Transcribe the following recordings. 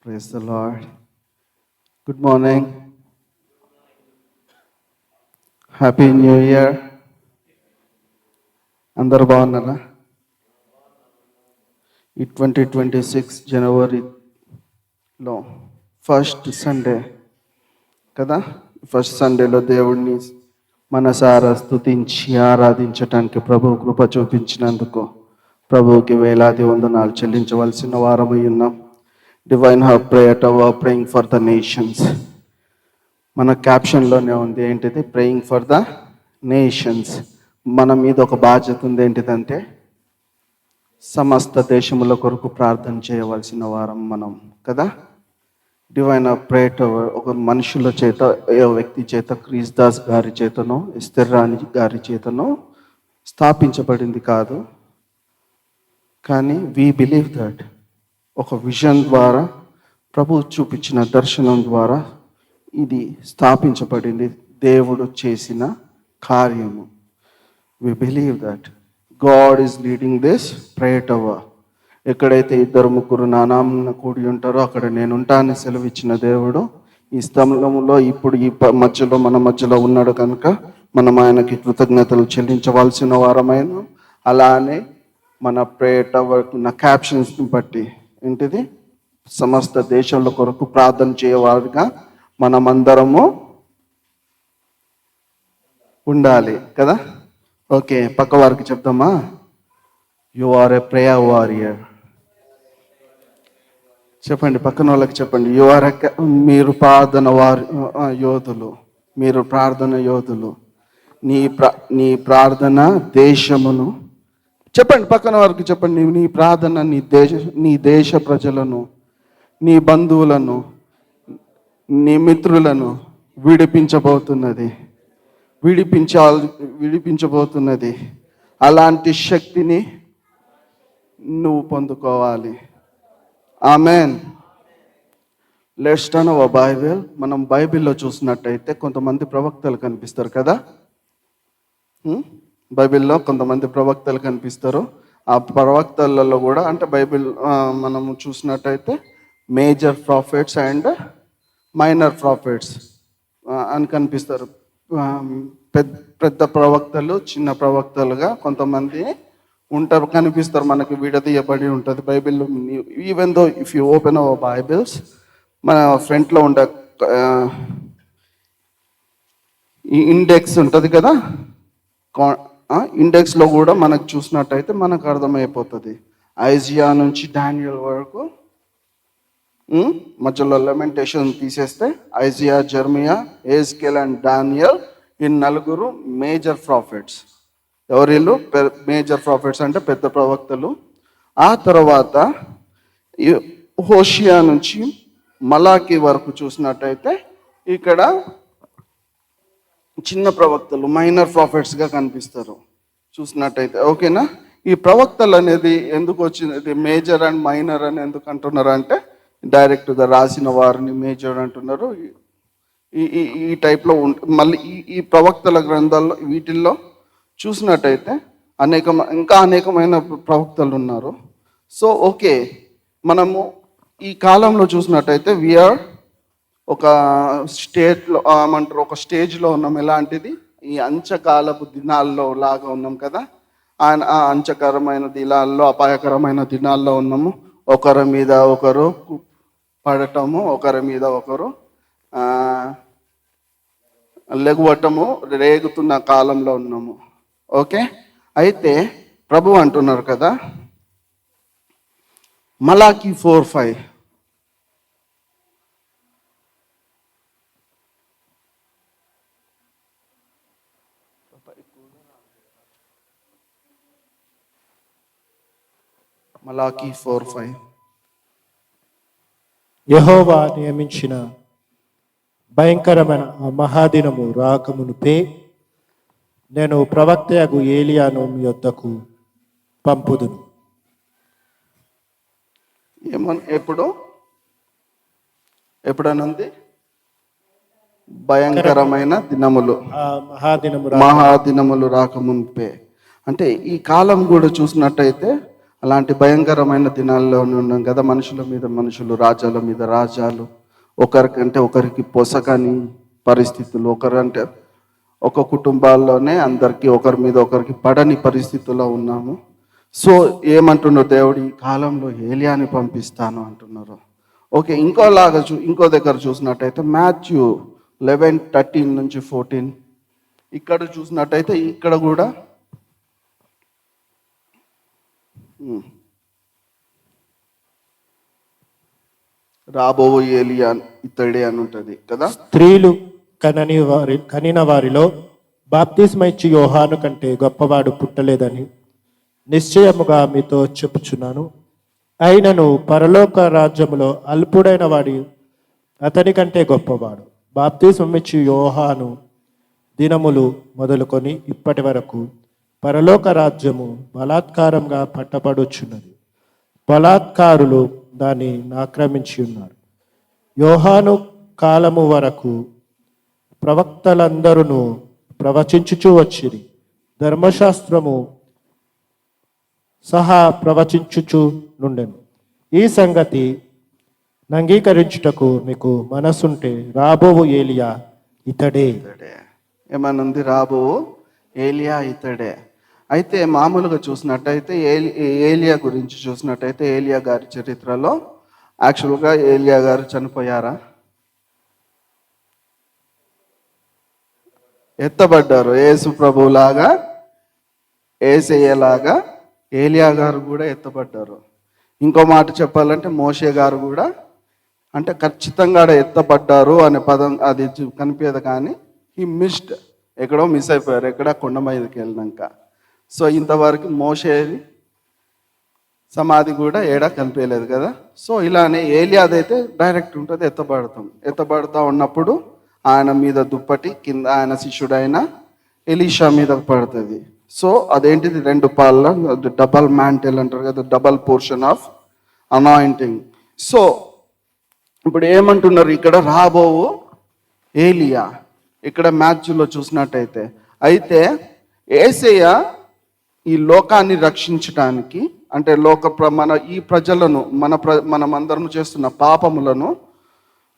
Praise the Lord. Good morning. Happy New Year. అందరు బాగున్నారా? ఈ 2026 జనవరిలో ఫస్ట్ సండే కదా. ఫస్ట్ సండేలో దేవుడిని మనసారా స్తుతించి ఆరాధించటానికి ప్రభు కృప చూపించినందుకు ప్రభువుకి వేలాది వందనాలు చెల్లించవలసిన వారమై ఉన్నాం. Divine hub prayer tower praying for the nations. మన క్యాప్షన్లోనే ఉంది ఏంటిది? Praying for the nations. మన మీద ఒక బాధ్యత ఉంది. ఏంటిదంటే సమస్త దేశముల కొరకు ప్రార్థన చేయవలసిన వారం మనం కదా. డివైన్ ప్రేయర్ టవర్ ఒక మనుషుల చేత, ఏ వ్యక్తి చేత, క్రీస్ దాస్ గారి చేతనో, ఎస్తర్ రాణి గారి చేతనో స్థాపించబడింది కాదు. కానీ వీ బిలీవ్ దట్ ఒక విజన్ ద్వారా, ప్రభు చూపించిన దర్శనం ద్వారా ఇది స్థాపించబడింది. దేవుడు చేసిన కార్యము. We believe that God is leading this prayer tower. ఎక్కడైతే ఇద్దరు ముగ్గురు నా నామమున కూడి ఉంటారో అక్కడ నేను ఉంటానని సెలవిచ్చిన దేవుడు ఈ స్థలంలో ఇప్పుడు ఈ మధ్యలో మన మధ్యలో ఉన్నాడు కనుక మనం ఆయనకి కృతజ్ఞతలు చెల్లించవలసిన వారమైన. అలానే మన ప్రేయర్ టవర్ ఉన్న క్యాప్షన్స్ని బట్టి ఏంటిది? సమస్త దేశంలో కొరకు ప్రార్థన చేయవారుగా మనమందరము ఉండాలి కదా. ఓకే, పక్క వారికి చెప్తామా? You are a prayer warrior. చెప్పండి, పక్కన వాళ్ళకి చెప్పండి. యు ఆర్ ఏ, మీరు ప్రార్థన యోధులు. మీరు ప్రార్థన యోధులు. నీ ప్రార్థన దేశమును, చెప్పండి పక్కన వారికి చెప్పండి, నీ ప్రార్థన నీ దేశ ప్రజలను, నీ బంధువులను, నీ మిత్రులను విడిపించబోతున్నది. అలాంటి శక్తిని నువ్వు పొందుకోవాలి. Amen. Let's turn our Bible. మనం బైబిల్లో చూసినట్టయితే కొంతమంది ప్రవక్తలు కనిపిస్తారు కదా. బైబిల్లో కొంతమంది ప్రవక్తలు కనిపిస్తారు. ఆ ప్రవక్తలలో కూడా అంటే బైబిల్ మనము చూసినట్టయితే major prophets and minor prophets అని కనిపిస్తారు. పెద్ద ప్రవక్తలు, చిన్న ప్రవక్తలుగా కొంతమంది ఉంటారు, కనిపిస్తారు. మనకి విడదీయబడి ఉంటుంది బైబిల్లో. Even though if you open hour Bibles, మన ఫ్రంట్లో ఉండే ఈ ఇండెక్స్ ఉంటుంది కదా, ఇండెక్స్లో కూడా మనకు చూసినట్టయితే మనకు అర్థమైపోతుంది. ఐజియా నుంచి డానియల్ వరకు, మధ్యలో లెమెంటేషన్ తీసేస్తే ఐజియా, జెర్మియా, ఎజ్కేల్ అండ్ డానియల్, ఈ నలుగురు మేజర్ ప్రాఫిట్స్. ఎవరిళ్ళు? మేజర్ ప్రాఫిట్స్ అంటే పెద్ద ప్రవక్తలు. ఆ తర్వాత హోషియా నుంచి మలాకి వరకు చూసినట్టయితే ఇక్కడ చిన్న ప్రవక్తలు, మైనర్ ప్రాఫిట్స్గా కనిపిస్తారు చూసినట్టయితే. ఓకేనా? ఈ ప్రవక్తలు అనేది ఎందుకు వచ్చింది? మేజర్ అండ్ మైనర్ అని ఎందుకు అంటున్నారు అంటే డైరెక్ట్గా రాసిన వారిని మేజర్ అంటున్నారు. ఈ టైప్లో మళ్ళీ ఈ ప్రవక్తల గ్రంథాల్లో వీటిల్లో చూసినట్టయితే ఇంకా అనేకమైన ప్రవక్తలు ఉన్నారు. సో ఓకే, మనము ఈ కాలంలో చూసినట్టయితే వీఆర్ ఒక స్టేట్లో ఏమంటారు, ఒక స్టేజ్లో ఉన్నాం. ఎలాంటిది? ఈ అంచకాలపు దినాల్లో లాగా ఉన్నాం కదా. ఆ అంచకరమైన దినాల్లో, అపాయకరమైన దినాల్లో ఉన్నాము. ఒకరి మీద ఒకరు పడటము, ఒకరి మీద ఒకరు లెగువటము రేగుతున్న కాలంలో ఉన్నాము. ఓకే, అయితే ప్రభు అంటున్నారు కదా, మలాకి 4:5, మలాకి 4:5, యెహోవా నియమించిన భయంకరమైన మహాదినము రాకమునుపే నేను ప్రవక్తయగు ఏలియాను మీ యొద్దకు పంపుదును. ఎప్పుడనుంది? భయంకరమైన దినములు, మహాదినములు రాకముందే. అంటే ఈ కాలం కూడా చూసినట్టయితే అలాంటి భయంకరమైన దినాల్లో ఉన్నాం కదా. మనుషుల మీద మనుషులు, రాజ్యాల మీద రాజ్యాలు, ఒకరికంటే ఒకరికి పొసకని పరిస్థితులు, ఒకరంటే ఒక కుటుంబాల్లోనే అందరికీ ఒకరి మీద ఒకరికి పడని పరిస్థితుల్లో ఉన్నాము. సో ఏమంటున్నారు దేవుడు, ఈ కాలంలో ఏలియాని పంపిస్తాను అంటున్నారు. ఓకే, ఇంకో దగ్గర చూసినట్టయితే మాథ్యూ 11:13-14 ఇక్కడ చూసినట్టయితే ఇక్కడ కూడా రాబో ఏలియా ఇతడే అని ఉంటుంది కదా. స్త్రీలు కనిన వారిలో బాప్తిస్మ ఇచ్చి యోహాను కంటే గొప్పవాడు పుట్టలేదని నిశ్చయముగా మీతో చెప్పుచున్నాను. అయినను పరలోక రాజ్యములో అల్పుడైన వాడి అతని కంటే గొప్పవాడు. బాప్తిస్మ ఇచ్చి యోహాను దినములు మొదలుకొని ఇప్పటి వరకు పరలోక రాజ్యము బలాత్కారంగా పట్టబడుచున్నది, బలాత్కారులు దాన్ని ఆక్రమించి ఉన్నారు. యోహాను కాలము వరకు ప్రవక్తలందరూ ప్రవచించుచూ వచ్చిరి, ధర్మశాస్త్రము సహా ప్రవచించుచు నుండెను. ఈ సంగతి అంగీకరించుటకు మీకు మనసుంటే రాబోవు ఏలియా ఇతడే. ఏమనుంది? రాబోవు ఏలియా ఇతడే. అయితే మామూలుగా చూసినట్టయితే ఏలియా గురించి చూసినట్టయితే ఏలియా గారి చరిత్రలో యాక్చువల్గా ఏలియా గారు చనిపోయారా? ఎత్తబడ్డారు. యేసు ప్రభులాగా, యేసయ్యలాగా ఏలియా గారు కూడా ఎత్తబడ్డారు. ఇంకో మాట చెప్పాలంటే మోషే గారు కూడా, అంటే ఖచ్చితంగా ఎత్తబడ్డారు అనే పదం అది కనిపించదు, కానీ ఈ మిస్డ్, ఎక్కడో మిస్ అయిపోయారు, ఎక్కడ కొండ మీదకి వెళ్ళినాక. సో ఇంతవరకు మోషే సమాధి కూడా ఏడా కనిపించలేదు కదా. సో ఇలానే ఏలియాదైతే డైరెక్ట్ ఉంటుంది, ఎత్తబడుతూ ఉన్నప్పుడు ఆయన మీద దుప్పటి, కింద ఆయన శిష్యుడైన ఎలీషా మీద పడుతుంది. సో అదేంటిది, 2 పాళ్ళ డబల్ మ్యాంటెల్ అంటారు కదా, double portion of anointing. So ఇప్పుడు ఏమంటున్నారు ఇక్కడ, రాబోవు ఏలియా. ఇక్కడ మ్యాథ్యూలో చూసినట్టయితే అయితే యేసయ్య ఈ లోకాన్ని రక్షించడానికి, అంటే మన ఈ ప్రజలను మనమందరం చేస్తున్న పాపములను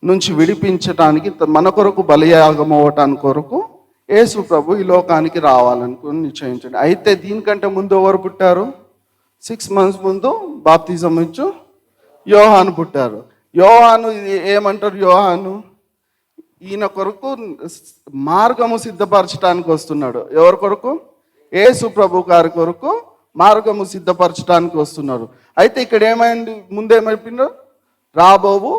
నుంచి విడిపించడానికి, మన కొరకు బలియాగం అవ్వటానికి కొరకు యేసు ప్రభు ఈ లోకానికి రావాలనుకుని నిశ్చయించండి. అయితే దీనికంటే ముందు ఎవరు పుట్టారు? 6 months ముందు బాప్తిజం ఇచ్చు యోహాను పుట్టారు. యోహాను ఏమంటారు? యోహాను ఈయన కొరకు మార్గము సిద్ధపరచడానికి వస్తున్నాడు. ఎవరి కొరకు? యేసు ప్రభు గారి కొరకు మార్గము సిద్ధపరచడానికి వస్తున్నారు. అయితే ఇక్కడ ఏమైంది, ముందేమైపోయినారు? రాబోవు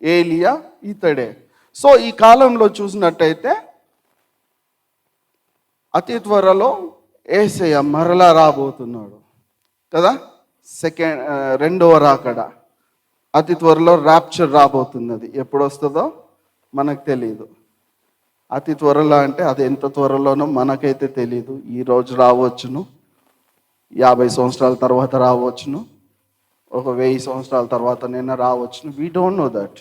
ఏలియా ఇతడే. సో ఈ కాలంలో చూసినట్టయితే అతి త్వరలో యేసయ్య మరలా రాబోతున్నాడు కదా. రెండవ రాకడ అతి త్వరలో ర్యాప్చర్ రాబోతున్నది. ఎప్పుడు వస్తుందో మనకు తెలియదు. అతి త్వరలో అంటే అది ఎంత త్వరలోనో మనకైతే తెలియదు. ఈరోజు రావచ్చును, 50 సంవత్సరాల తర్వాత రావచ్చును, 1000 సంవత్సరాల తర్వాత నేను రావచ్చును. We don't know that.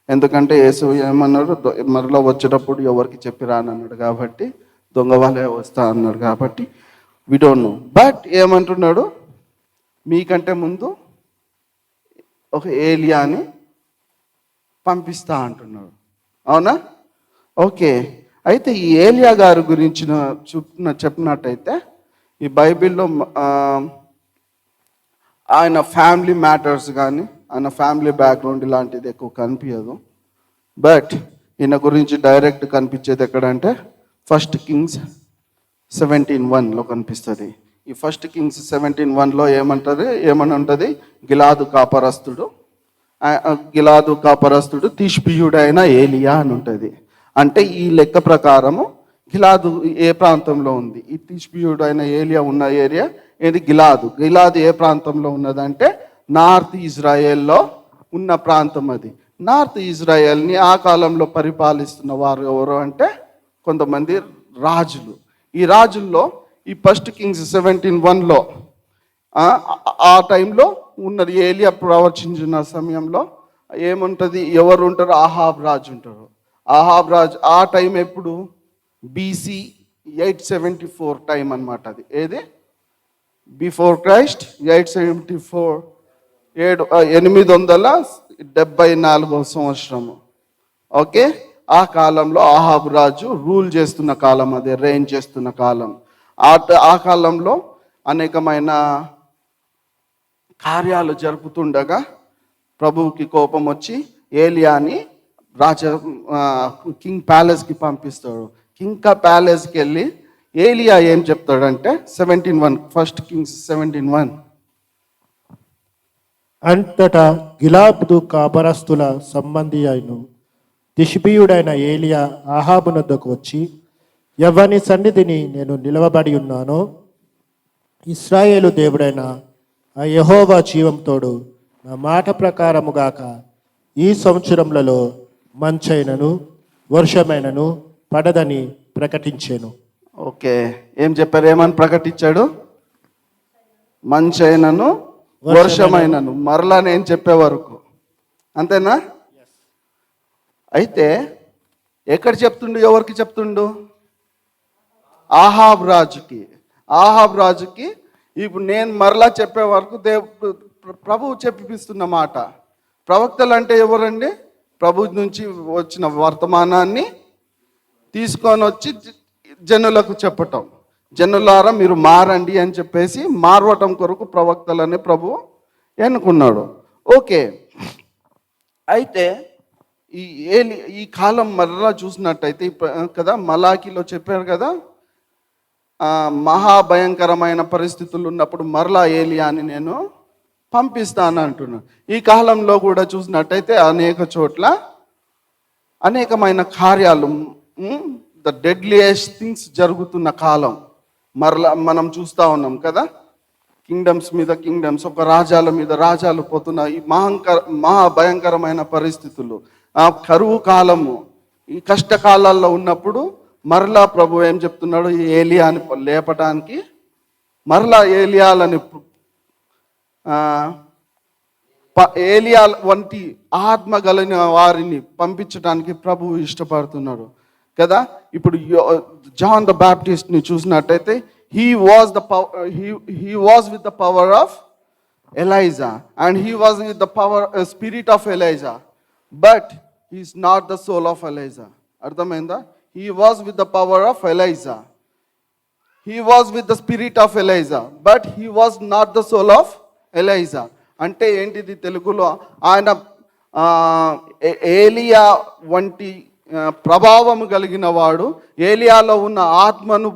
ఎందుకంటే యేసు ఏమన్నాడు, మరలో వచ్చేటప్పుడు ఎవరికి చెప్పి రానన్నాడు కాబట్టి, దొంగ వాళ్ళే వస్తా అన్నాడు కాబట్టి వి డోంట్ నో. బట్ ఏమంటున్నాడు, మీకంటే ముందు ఒక ఏలియాని పంపిస్తా అంటున్నాడు. అవునా? ఓకే. అయితే ఈ ఏలియా గారి గురించి చెప్పినట్టయితే ఈ బైబిల్లో ఆయన ఫ్యామిలీ మ్యాటర్స్ కానీ, ఆయన ఫ్యామిలీ బ్యాక్గ్రౌండ్ ఇలాంటిది ఎక్కువ కనిపించదు. బట్ ఈయన గురించి డైరెక్ట్ కనిపించేది ఎక్కడంటే 1 Kings 17:1 కనిపిస్తుంది. ఈ 1 Kings 17:1 ఏమని ఉంటుంది, గిలాదు కాపరస్తుడు తిష్బీయుడైన ఏలియా అని ఉంటుంది. అంటే ఈ లెక్క ప్రకారము గిలాదు ఏ ప్రాంతంలో ఉంది? ఈ తిష్బీయుడైన ఏలియా ఉన్న ఏరియా ఏది? గిలాదు ఏ ప్రాంతంలో ఉన్నదంటే నార్త్ ఇజ్రాయెల్లో ఉన్న ప్రాంతం అది. నార్త్ ఇజ్రాయెల్ని ఆ కాలంలో పరిపాలిస్తున్న వారు ఎవరు అంటే కొంతమంది రాజులు. ఈ రాజుల్లో ఈ 1 Kings 17:1 ఆ టైంలో ఉన్నది. ఏలియా ప్రవచించిన సమయంలో ఏముంటుంది, ఎవరు ఉంటారు? ఆహాబ్ రాజు ఉంటారు. ఆహాబ్ రాజు ఆ టైం ఎప్పుడు? BC 874 టైం అనమాట. అది ఏది? బిఫోర్ క్రైస్ట్ 874 సంవత్సరము. ఓకే, ఆ కాలంలో ఆహాబు రాజు రూల్ చేస్తున్న కాలం, అదే రెయిన్ చేస్తున్న కాలం. ఆ కాలంలో అనేకమైన కార్యాలు జరుపుతుండగా ప్రభువుకి కోపం వచ్చి ఏలియాని కింగ్ ప్యాలెస్కి పంపిస్తాడు. కింగ్ ప్యాలెస్కి వెళ్ళి ఏలియా ఏం చెప్తాడంటే 17:1, 1 Kings 17:1. అంతటా గిలాదు కాపరస్తుల సంబంధి అయిన తిష్బీయుడైన ఏలియా ఆహాబునొద్దకు వచ్చి, ఎవని సన్నిధిని నేను నిలవబడి ఉన్నానో ఇశ్రాయేలు దేవుడైన ఆ యెహోవా జీవంతోడు నా మాట ప్రకారముగాక ఈ సంవత్సరములలో మంచైనను వర్షమైనను పడదని ప్రకటించాను. ఓకే, ఏం చెప్పారు? ఏమని ప్రకటించాడు? మంచైనను వర్షమైనను. మరలా నేను చెప్పే వరకు, అంతేనా? అయితే ఎక్కడ చెప్తుండు? ఎవరికి చెప్తుండు? ఆహాబ్ రాజుకి. ఇప్పుడు నేను మరలా చెప్పే వరకు ప్రభువు చెప్పిస్తున్న మాట. ప్రవక్తలు అంటే ఎవరండి? ప్రభు నుంచి వచ్చిన వర్తమానాన్ని తీసుకొని వచ్చి జనులకు చెప్పటం. జనులారా మీరు మారండి అని చెప్పేసి మారవటం కొరకు ప్రవక్తలని ప్రభు ఎన్నుకున్నాడు. ఓకే, అయితే ఈ కాలం మరలా చూసినట్టయితే కదా, మలాకిలో చెప్పారు కదా, మహాభయంకరమైన పరిస్థితులు ఉన్నప్పుడు మరలా ఏలియాని నేను పంపిస్తాను అంటున్నాను. ఈ కాలంలో కూడా చూసినట్టయితే అనేక చోట్ల అనేకమైన కార్యాలు, ద డెడ్లియెస్ట్ థింగ్స్ జరుగుతున్న కాలం మరలా మనం చూస్తూ ఉన్నాం కదా. కింగ్డమ్స్ మీద కింగ్డమ్స్, ఒక రాజాల మీద రాజాలు పోతున్న ఈ మహాభయంకరమైన పరిస్థితులు, ఆ కరువు కాలము, ఈ కష్టకాలాల్లో ఉన్నప్పుడు మరలా ప్రభు ఏం చెప్తున్నాడు? ఈ ఏలియాని లేపటానికి, మరలా ఏలియా వంటి ఆత్మ కలిగిన వారిని పంపించడానికి ప్రభువు ఇష్టపడుతున్నాడు కదా. ఇప్పుడు జాన్ ద బాప్టిస్ట్ ని చూసినట్టయితే he was with the power of Elijah, and he was with the spirit of Elijah, but he is not the soul of Elijah. అర్థమైందా? He was with the power of Elijah, he was with the spirit of Elijah, but he was not the soul of Elijah. అంటే ఏంటిది? తెలుగులో ఆయన ఏలియా వంటి ప్రభావము కలిగిన వాడు, ఏలియాలో ఉన్న ఆత్మను,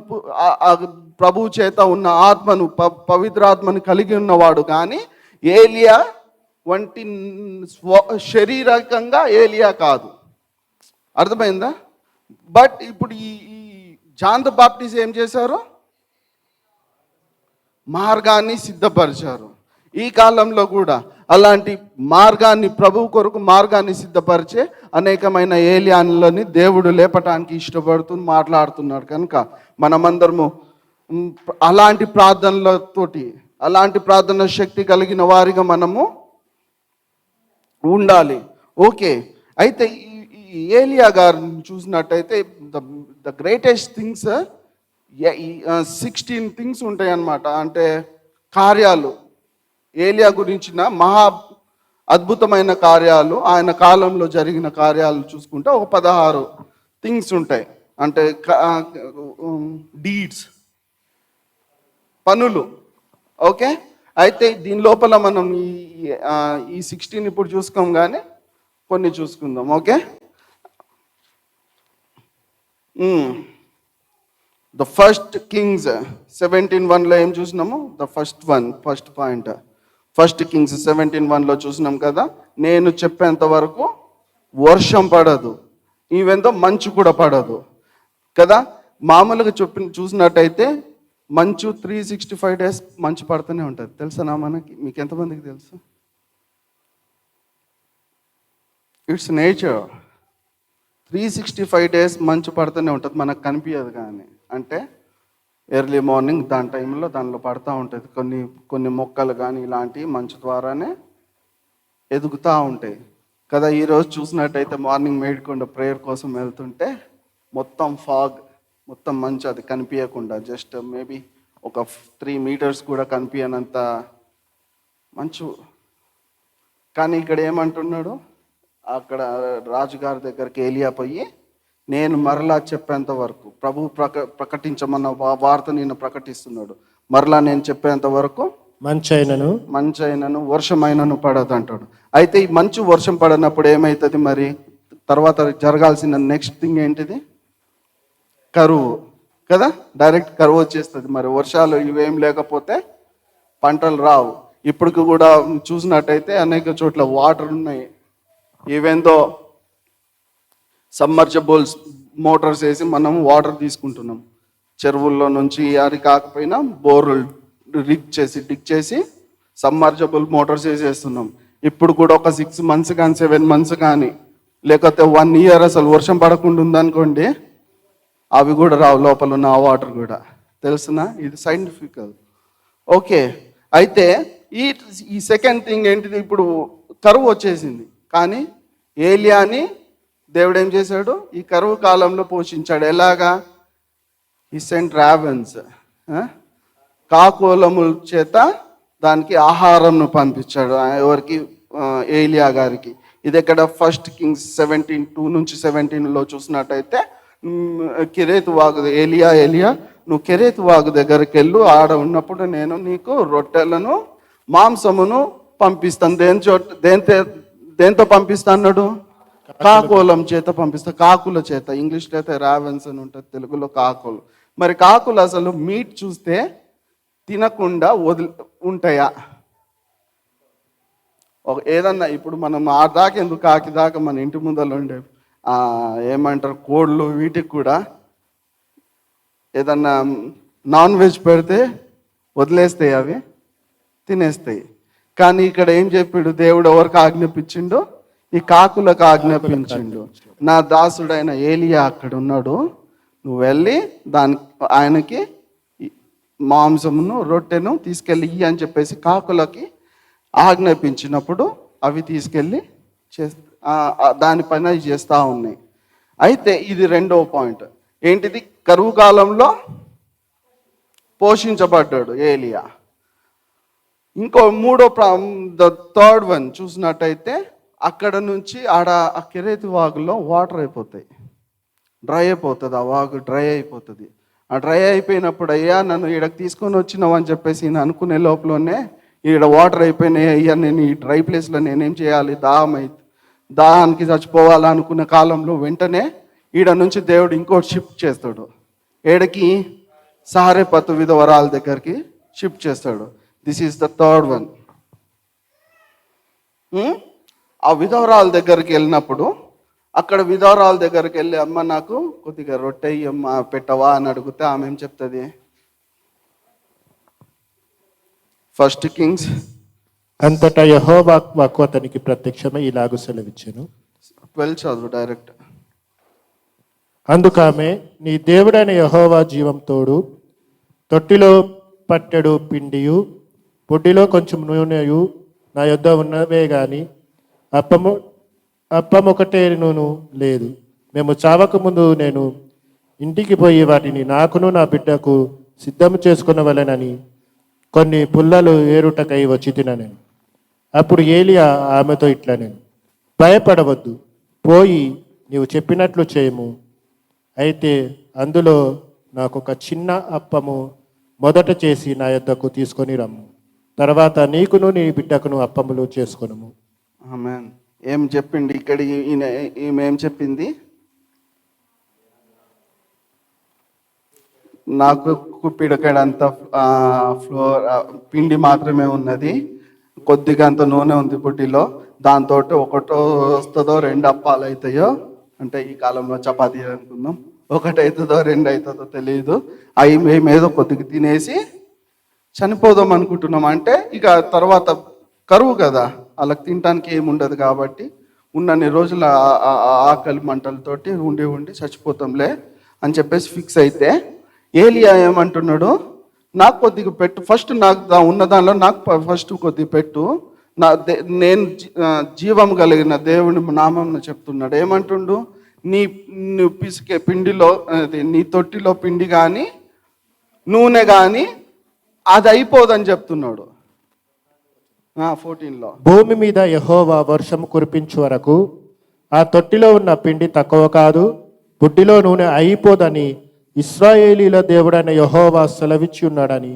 ప్రభు చేత ఉన్న ఆత్మను, పవిత్రాత్మను కలిగి ఉన్నవాడు, కానీ ఏలియా వంటి శారీరకంగా ఏలియా కాదు. అర్థమైందా? బట్ ఇప్పుడు ఈ జాన్ ద బాప్టిస్ట్ ఏం చేశారు? మార్గాన్ని సిద్ధపరిచారు. ఈ కాలంలో కూడా అలాంటి మార్గాన్ని, ప్రభు కొరకు మార్గాన్ని సిద్ధపరిచే అనేకమైన ఏలియాన్లని దేవుడు లేపటానికి ఇష్టపడుతూ మాట్లాడుతున్నాడు. కనుక మనమందరము అలాంటి ప్రార్థనలతోటి, అలాంటి ప్రార్థన శక్తి కలిగిన వారిగా మనము ఉండాలి. ఓకే, అయితే ఈ ఏలియా గారిని చూసినట్టయితే ద గ్రేటెస్ట్ థింగ్స్ 16 థింగ్స్ ఉంటాయి అన్నమాట. అంటే కార్యాలు, ఏలియా గురించిన మహా అద్భుతమైన కార్యాలు, ఆయన కాలంలో జరిగిన కార్యాలు చూసుకుంటే ఒక 16 థింగ్స్ ఉంటాయి. అంటే డీడ్స్, పనులు. ఓకే, అయితే దీని లోపల మనం ఈ 16 ఇప్పుడు చూసుకోం, కానీ కొన్ని చూసుకుందాం. ఓకే, ద ఫస్ట్ కింగ్స్ 17:1లో ఏం చూసినాము? ద ఫస్ట్ పాయింట్ 1 Kings 17:1లో చూసినాం కదా. నేను చెప్పేంత వరకు వర్షం పడదు, ఈవెంతో మంచు కూడా పడదు కదా. మామూలుగా చూసినట్టయితే మంచు 365 days మంచు పడుతూనే ఉంటుంది. తెలుసా మనకి? మీకు ఎంతమందికి తెలుసు? It's nature. 365 days మంచు పడుతూనే ఉంటుంది, మనకు కనిపించదు. కానీ అంటే ఎర్లీ మార్నింగ్ దాని టైంలో దానిలో పడుతూ ఉంటుంది. కొన్ని మొక్కలు కానీ ఇలాంటివి మంచు ద్వారానే ఎదుగుతూ ఉంటాయి కదా. ఈరోజు చూసినట్టయితే మార్నింగ్ మేడ్కొండ ప్రేయర్ కోసం వెళ్తుంటే మొత్తం ఫాగ్, మొత్తం మంచు, అది కనిపించకుండా జస్ట్ మేబీ ఒక 3 meters కూడా కనిపించనంత మంచు. కానీ ఇక్కడ ఏమంటున్నాడు, అక్కడ రాజుగారి దగ్గరికి ఏలియా పోయి, నేను మరలా చెప్పేంత వరకు ప్రభు ప్రకటించమన్న వార్త నేను ప్రకటిస్తున్నాడు, మరలా నేను చెప్పేంత వరకు మంచైనను వర్షమైనను పడదు అంటాడు. అయితే ఈ మంచు వర్షం పడినప్పుడు ఏమవుతుంది మరి? తర్వాత జరగాల్సిన నెక్స్ట్ థింగ్ ఏంటిది? కరువు కదా, డైరెక్ట్ కరువు వచ్చేస్తుంది. మరి వర్షాలు ఇవేం లేకపోతే పంటలు రావు. ఇప్పటికి కూడా చూసినట్టయితే అనేక చోట్ల వాటర్ ఉన్నాయి. ఈవెందో సమ్మర్జబుల్స్ మోటార్స్ వేసి మనం వాటర్ తీసుకుంటున్నాం చెరువుల్లో నుంచి. అది కాకపోయినా బోర్లు డిగ్ చేసి సమ్మర్జబుల్ మోటార్స్ వేసేస్తున్నాం. ఇప్పుడు కూడా ఒక 6 months కానీ 7 months కానీ లేకపోతే 1 year అసలు వర్షం పడకుండా ఉందనుకోండి, అవి కూడా రావు, లోపల ఉన్న ఆ వాటర్ కూడా. తెలుసునా? ఇది సైంటిఫికల్. ఓకే, అయితే ఈ సెకండ్ థింగ్ ఏంటిది? ఇప్పుడు కరువు వచ్చేసింది, కానీ ఏలియాని దేవుడు ఏం చేశాడు? ఈ కరువు కాలంలో పోషించాడు. ఎలాగా? ఈ సెంట్ రావెన్స్, కాకోలముల చేత దానికి ఆహారంను పంపించాడు. ఎవరికి? ఏలియా గారికి. ఇది ఇక్కడ 1 Kings 17:2-17 చూసినట్టయితే, కెరేతు వాగు, ఏలియా నువ్వు కెరేతు వాగు దగ్గరికి వెళ్ళు, ఆడ ఉన్నప్పుడు నేను నీకు రొట్టెలను మాంసమును పంపిస్తాను. దేంతో పంపిస్తా అన్నాడు? కాకోలం చేత పంపిస్తా. కాకుల చేత. ఇంగ్లీష్లో అయితే రావెన్స్ అని ఉంటుంది, తెలుగులో కాకులు. మరి కాకులు అసలు మీట్ చూస్తే తినకుండా ఉంటాయా? ఏదన్నా ఇప్పుడు మనం దాకా ఎందుకు, కాకి దాకా మన ఇంటి ముందర ఉండే ఏమంటారు కోళ్ళు, వీటికి కూడా ఏదన్నా నాన్ వెజ్ పెడితే వదిలేస్తాయి, అవి తినేస్తాయి. కానీ ఇక్కడ ఏం చెప్పాడు దేవుడు? ఎవరికి ఆజ్ఞాపించిండు? ఈ కాకులకు ఆజ్ఞాపించిండు. నా దాసుడైన ఏలియా అక్కడ ఉన్నాడు, నువ్వు వెళ్ళి ఆయనకి మాంసమును రొట్టెను తీసుకెళ్ళి ఇయ్యి అని చెప్పేసి కాకులకి ఆజ్ఞాపించినప్పుడు అవి తీసుకెళ్ళి దానిపైన చేస్తూ ఉన్నాయి. అయితే ఇది రెండవ పాయింట్ ఏంటిది? కరువు కాలంలో పోషించబడ్డాడు ఏలియా. ఇంకో థర్డ్ వన్ చూసినట్టయితే, అక్కడ నుంచి ఆ కెరేతు వాగులో వాటర్ అయిపోతాయి, డ్రై అయిపోతుంది. ఆ వాగు డ్రై అయిపోతుంది. ఆ డ్రై అయిపోయినప్పుడు, అయ్యా నన్ను ఈడకి తీసుకొని వచ్చినావు అని చెప్పేసి నేను అనుకునే లోపలనే ఈడ వాటర్ అయిపోయినాయి, అయ్యా నేను ఈ డ్రై ప్లేస్లో నేనేం చేయాలి? దాహానికి చచ్చిపోవాలనుకున్న కాలంలో వెంటనే ఈడ నుంచి దేవుడు ఇంకోటి షిఫ్ట్ చేస్తాడు. ఏడకి? సారెపతు విధవరాల దగ్గరికి షిఫ్ట్ చేస్తాడు. This is the third one. ఆ విధవరాల దగ్గరికి వెళ్ళినప్పుడు, అక్కడ విధవరాల దగ్గరికి వెళ్ళి, అమ్మ నాకు కొద్దిగా రొట్టె అమ్మ పెట్టవా అని అడిగితే ఆమె ఏం చెప్తుంది? 1 Kings. అంతటా యెహోవా వాక్కు అతనికి ప్రత్యక్షమై ఇలాగు సెలవిచ్చెను. 12 చదువు డైరెక్ట్. అందుకామె, నీ దేవుడైన యెహోవా జీవం తోడు, తొట్టిలో పట్టెడు పిండియు పొడ్డిలో కొంచెం నూనెయు నా యొద్ద ఉన్నవే గాని అప్పమొకటేను లేదు. మేము చావక ముందు నేను ఇంటికి పోయి వాటిని నాకును నా బిడ్డకు సిద్ధము చేసుకునవలెనని కొన్ని పుల్లలు ఏరుటకై వచ్చి తిననేను. అప్పుడు ఏలియా ఆమెతో ఇట్లా, నేను భయపడవద్దు, పోయి నీవు చెప్పినట్లు చేయము. అయితే అందులో నాకు ఒక చిన్న అప్పము మొదట చేసి నా యొద్దకు తీసుకొని రమ్ము. తర్వాత నీకును నీ బిడ్డకును అప్పములు చేసుకొనుము. ఆమేన్. ఏం చెప్పింది ఇక్కడ? ఈమె ఏం చెప్పింది? నాకు పిడకడంత పిండి మాత్రమే ఉన్నది, కొద్దిగా అంత నూనె ఉంది బుడ్డిలో, దాంతో ఒకటో వస్తుందో 2 అప్పాలు అవుతాయో, అంటే ఈ కాలంలో చపాతీ అనుకుందాం, 1 అవుతుందో 2 అవుతుందో తెలియదు, అవి మేమేదో కొద్దిగా తినేసి చనిపోదాం అనుకుంటున్నాం. అంటే ఇక తర్వాత కరువు కదా, వాళ్ళకి తినడానికి ఏముండదు కాబట్టి ఉన్నన్ని రోజులు ఆకలి మంటలతోటి ఉండి చచ్చిపోతాంలే అని చెప్పేసి ఫిక్స్ అయితే, ఏలియా ఏమంటున్నాడు? నాకు కొద్దిగా పెట్టు, ఫస్ట్ నాకు ఉన్న దానిలో నాకు ఫస్ట్ కొద్దిగా పెట్టు, నేను జీవం కలిగిన దేవుని నామం చెప్తున్నాడు. ఏమంటుండు? పిసికే పిండిలో, నీ తొట్టిలో పిండి కానీ నూనె కానీ అది అయిపోదని చెప్తున్నాడు 14లో. భూమి మీద యెహోవా వర్షం కురిపించు వరకు ఆ తొట్టిలో ఉన్న పిండి తక్కువ కాదు, బుడ్డిలో నూనె అయిపోదని ఇశ్రాయేలీల దేవుడైన యెహోవా సెలవిచ్చి ఉన్నాడని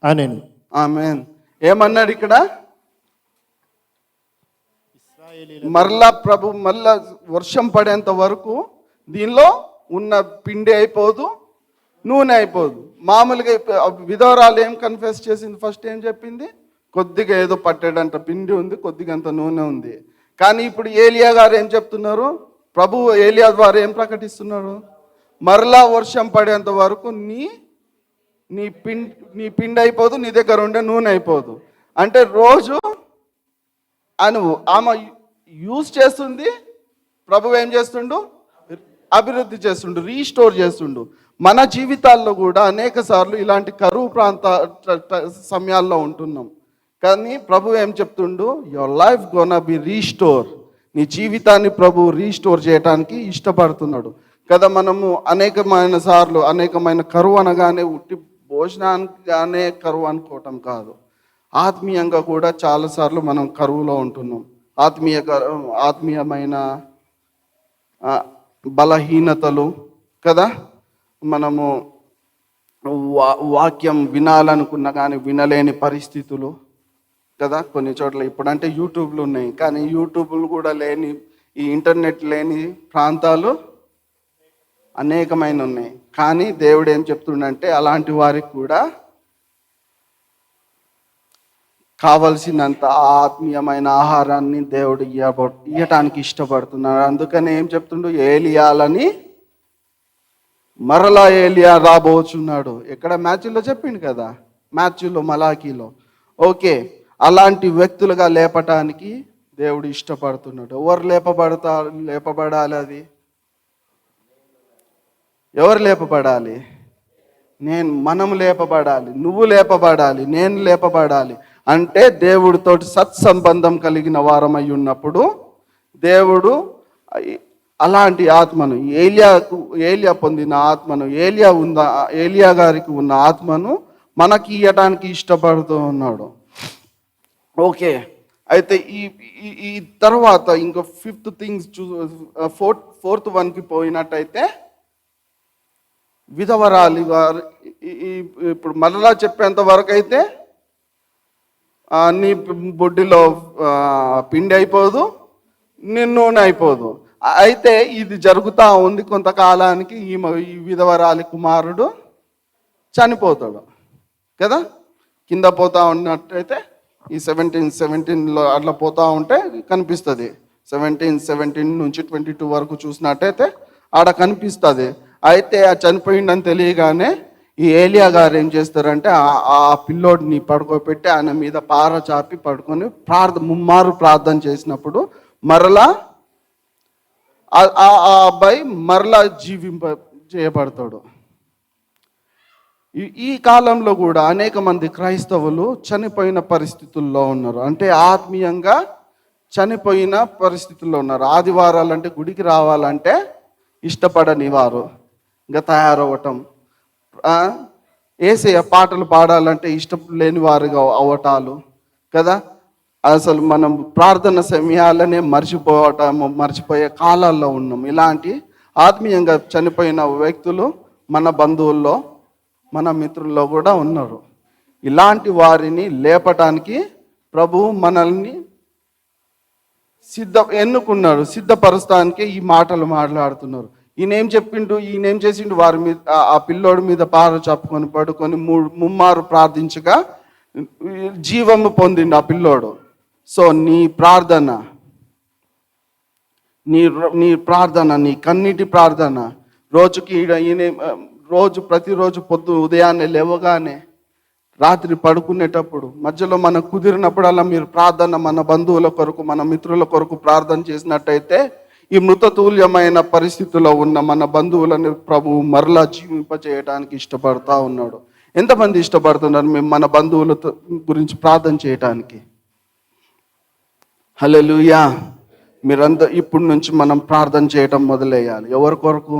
అనెను. ఆమేన్. ఏమన్నాడు ఇక్కడ? మరలా ప్రభు మళ్ళా వర్షం పడేంత వరకు దీనిలో ఉన్న పిండి అయిపోదు, నూనె అయిపోదు. మామూలుగా విధవరాలు ఏం కన్ఫెస్ చేసింది? ఫస్ట్ ఏం చెప్పింది? కొద్దిగా ఏదో పట్టేడంట పిండి ఉంది, కొద్దిగా అంత నూనె ఉంది. కానీ ఇప్పుడు ఏలియా గారు ఏం చెప్తున్నారు? ప్రభు ఏలియా ద్వారా ఏం ప్రకటిస్తున్నారు? మరలా వర్షం పడేంత వరకు నీ పిండి అయిపోదు, నీ దగ్గర ఉండే నూనె అయిపోదు. అంటే రోజు ఆమె యూజ్ చేస్తుంది, ప్రభు ఏం చేస్తుండు? అభివృద్ధి చేస్తుండు, రీస్టోర్ చేస్తుండు. మన జీవితాల్లో కూడా అనేక సార్లు ఇలాంటి కరువు ప్రాంత సమయాల్లో ఉంటున్నాం. కానీ ప్రభు ఏం చెప్తుండు? Your life gonna B restore. నీ జీవితాన్ని ప్రభు రీస్టోర్ చేయడానికి ఇష్టపడుతున్నాడు కదా. మనము అనేకమైన సార్లు అనేకమైన కరువు అనగానే ఉట్టి భోజనానికిగానే కరువు అనుకోవటం కాదు, ఆత్మీయంగా కూడా చాలాసార్లు మనం కరువులో ఉంటున్నాం. ఆత్మీయమైన బలహీనతలు కదా. మనము వాక్యం వినాలనుకున్నా కానీ వినలేని పరిస్థితులు కదా. కొన్ని చోట్ల ఇప్పుడంటే యూట్యూబ్లు ఉన్నాయి, కానీ యూట్యూబ్లు కూడా లేని, ఈ ఇంటర్నెట్ లేని ప్రాంతాలు అనేకమైన ఉన్నాయి. కానీ దేవుడు ఏం చెప్తుండంటే అలాంటి వారికి కూడా కావలసినంత ఆత్మీయమైన ఆహారాన్ని దేవుడు ఇవ్వటానికి ఇష్టపడుతున్నాడు. అందుకని ఏం చెప్తుండు? ఏలియాలని మరలా ఏలియా రాబోచున్నాడు. ఎక్కడ? మాథ్యూలో చెప్పిండు కదా, మాథ్యూలో మలాకీలో. ఓకే, అలాంటి వ్యక్తులుగా లేపటానికి దేవుడు ఇష్టపడుతున్నాడు. ఎవరు లేపబడాలి? అది ఎవరు లేపబడాలి? మనం లేపబడాలి, నువ్వు లేపబడాలి, నేను లేపబడాలి. అంటే దేవుడితో సత్సంబంధం కలిగిన వారమై ఉన్నప్పుడు దేవుడు అలాంటి ఆత్మను, ఏలియా పొందిన ఆత్మను, ఏలియా గారికి ఉన్న ఆత్మను మనకి ఇవ్వటానికి ఇష్టపడుతూ ఉన్నాడు. ఓకే, అయితే ఈ తర్వాత ఇంకో ఫిఫ్త్ థింగ్స్ ఫోర్త్ వన్కి పోయినట్టయితే విధవరాలి వారు. ఇప్పుడు మరలా చెప్పేంత వరకు అయితే నీ బొడ్డిలో పిండి అయిపోదు, నీ నూనె అయిపోదు. అయితే ఇది జరుగుతూ ఉంది. కొంతకాలానికి ఈ విధవరాలి కుమారుడు చనిపోతాడు కదా. కింద పోతా ఉన్నట్టయితే ఈ 17లో అట్లా పోతా ఉంటే కనిపిస్తుంది. 17 నుంచి 22 వరకు చూసినట్టయితే ఆడ కనిపిస్తుంది. అయితే ఆ చనిపోయిందని తెలియగానే ఈ ఏలియా గారు ఏం చేస్తారంటే ఆ పిల్లోడిని పడుకోబెట్టి ఆయన మీద పార చాపి పడుకొని ముమ్మారు ప్రార్థన చేసినప్పుడు మరలా ఆ అబ్బాయి మరలా చేయబడతాడు. ఈ కాలంలో కూడా అనేక మంది క్రైస్తవులు చనిపోయిన పరిస్థితుల్లో ఉన్నారు. అంటే ఆత్మీయంగా చనిపోయిన పరిస్థితుల్లో ఉన్నారు. ఆదివారాలంటే గుడికి రావాలంటే ఇష్టపడని వారు ఇంకా తయారవ్వటం, యేసయ్య పాటలు పాడాలంటే ఇష్టం లేని వారుగా అవటాలు కదా. అసలు మనం ప్రార్థన సమయాలనే మర్చిపోయే కాలాల్లో ఉన్నాం. ఇలాంటి ఆత్మీయంగా చనిపోయిన వ్యక్తులు మన బంధువుల్లో, మన మిత్రుల్లో కూడా ఉన్నారు. ఇలాంటి వారిని లేపటానికి ప్రభువు మనల్ని ఎన్నుకున్నాడు, సిద్ధపరుస్తానికి ఈ మాటలు మాట్లాడుతున్నారు. ఈయనేం చెప్పిండు? ఈయనేం చేసిండు? వారి మీద, ఆ పిల్లోడి మీద పార చెప్పుకొని పడుకొని ముమ్మారు ప్రార్థించగా జీవము పొందిండు ఆ పిల్లోడు. సో నీ ప్రార్థన, నీ ప్రార్థన, నీ కన్నీటి ప్రార్థన రోజుకి ప్రతిరోజు ఉదయాన్నే లేవగానే రాత్రి పడుకునేటప్పుడు మధ్యలో మనకు కుదిరినప్పుడల్లా మీరు ప్రార్థన, మన బంధువుల కొరకు, మన మిత్రుల కొరకు ప్రార్థన చేసినట్టయితే ఈ మృతతుల్యమైన పరిస్థితిలో ఉన్న మన బంధువులను ప్రభువు మరలా జీవింపచేయడానికి ఇష్టపడతా ఉన్నాడు. ఎంతమంది ఇష్టపడుతున్నారు మేము మన బంధువుల గురించి ప్రార్థన చేయటానికి? హల్లెలూయా. మీరంతా ఇప్పటి నుంచి మనం ప్రార్థన చేయటం మొదలెయ్యాలి. ఎవరి కొరకు?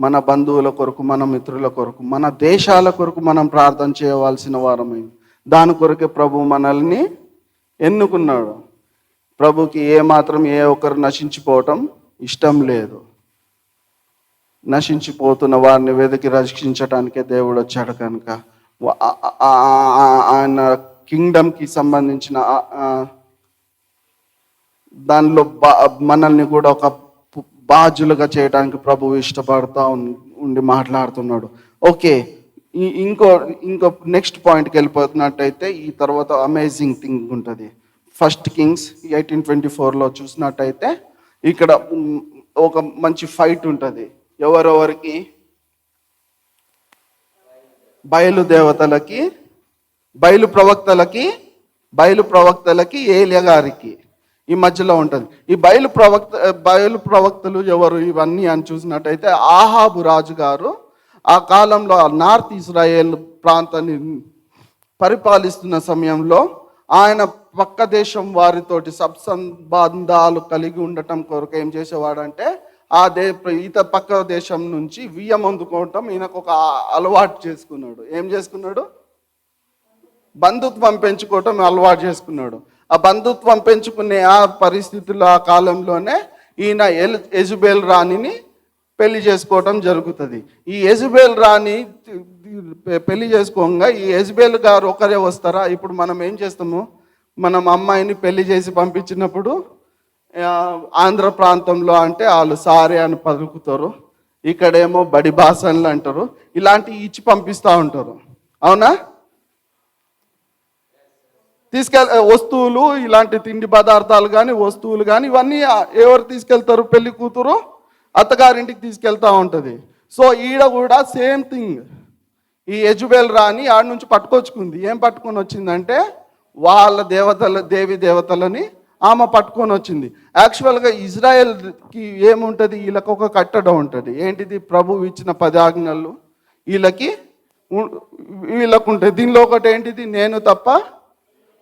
మన బంధువుల కొరకు, మన మిత్రుల కొరకు, మన దేశాల కొరకు మనం ప్రార్థన చేయవలసిన వారమే. దాని కొరకే ప్రభు మనల్ని ఎన్నుకున్నాడు. ప్రభుకి మాత్రం ఏ ఒక్కరు నశించిపోవటం ఇష్టం లేదు. నశించిపోతున్న వారిని వెతికి రక్షించడానికే దేవుడు వచ్చాడు కనుక ఆయన కింగ్డమ్కి సంబంధించిన దానిలో మనల్ని కూడా ఒక బాధ్యులుగా చేయడానికి ప్రభువు ఇష్టపడుతూ ఉండి మాట్లాడుతున్నాడు. ఓకే, ఇంకో నెక్స్ట్ పాయింట్కి వెళ్ళిపోతున్నట్టయితే ఈ తర్వాత అమేజింగ్ థింగ్ ఉంటుంది. 1 Kings 18:24 చూసినట్టయితే ఇక్కడ ఒక మంచి ఫైట్ ఉంటుంది. ఎవరెవరికి? బయలు ప్రవక్తలకి ఏలియా గారికి ఈ మధ్యలో ఉంటుంది. ఈ బయలు ప్రవక్తలు ఎవరు ఇవన్నీ అని చూసినట్టయితే ఆహాబు రాజు గారు ఆ కాలంలో నార్త్ ఇజ్రాయేల్ ప్రాంతాన్ని పరిపాలిస్తున్న సమయంలో ఆయన పక్క దేశం వారితోటి సత్సంబంధాలు కలిగి ఉండటం కొరకు ఏం చేసేవాడంటే పక్క దేశం నుంచి వియ్యం అందుకోవటం ఈయనకు ఒక అలవాటు చేసుకున్నాడు. ఏం చేసుకున్నాడు? బంధుత్వం పెంచుకోవటం అలవాటు చేసుకున్నాడు. ఆ బంధుత్వం పెంచుకునే ఆ పరిస్థితుల్లో ఆ కాలంలోనే ఈయన యెజబెల్ రాణిని పెళ్లి చేసుకోవటం జరుగుతుంది. ఈ యెజబెల్ రాణి పెళ్లి చేసుకోగా ఈ యెజబెల్ గారు ఒకరే వస్తారా? ఇప్పుడు మనం ఏం చేస్తాము, మనం అమ్మాయిని పెళ్లి చేసి పంపించినప్పుడు ఆంధ్ర ప్రాంతంలో అంటే వాళ్ళు సారే అని పలుకుతారు, ఇక్కడేమో బడి భాషలు అంటారు, ఇలాంటివి ఇచ్చి పంపిస్తూ ఉంటారు. అవునా? వస్తువులు, ఇలాంటి తిండి పదార్థాలు కానీ వస్తువులు కానీ ఇవన్నీ ఎవరు తీసుకెళ్తారు? పెళ్లి కూతురు అత్తగారింటికి తీసుకెళ్తా ఉంటుంది. సో ఈడ కూడా సేమ్ థింగ్. ఈ యెజబెల్ రాణి ఆడ నుంచి పట్టుకొచ్చుకుంది. ఏం పట్టుకొని వచ్చిందంటే వాళ్ళ దేవి దేవతలని ఆమె పట్టుకొని వచ్చింది. యాక్చువల్గా ఇజ్రాయెల్కి ఏముంటుంది? వీళ్ళకి ఒక కట్టడం ఉంటుంది. ఏంటిది? ప్రభువు ఇచ్చిన 10 ఆజ్ఞలు వీళ్ళకు ఉంటాయి. దీనిలో ఒకటి ఏంటిది? నేను తప్ప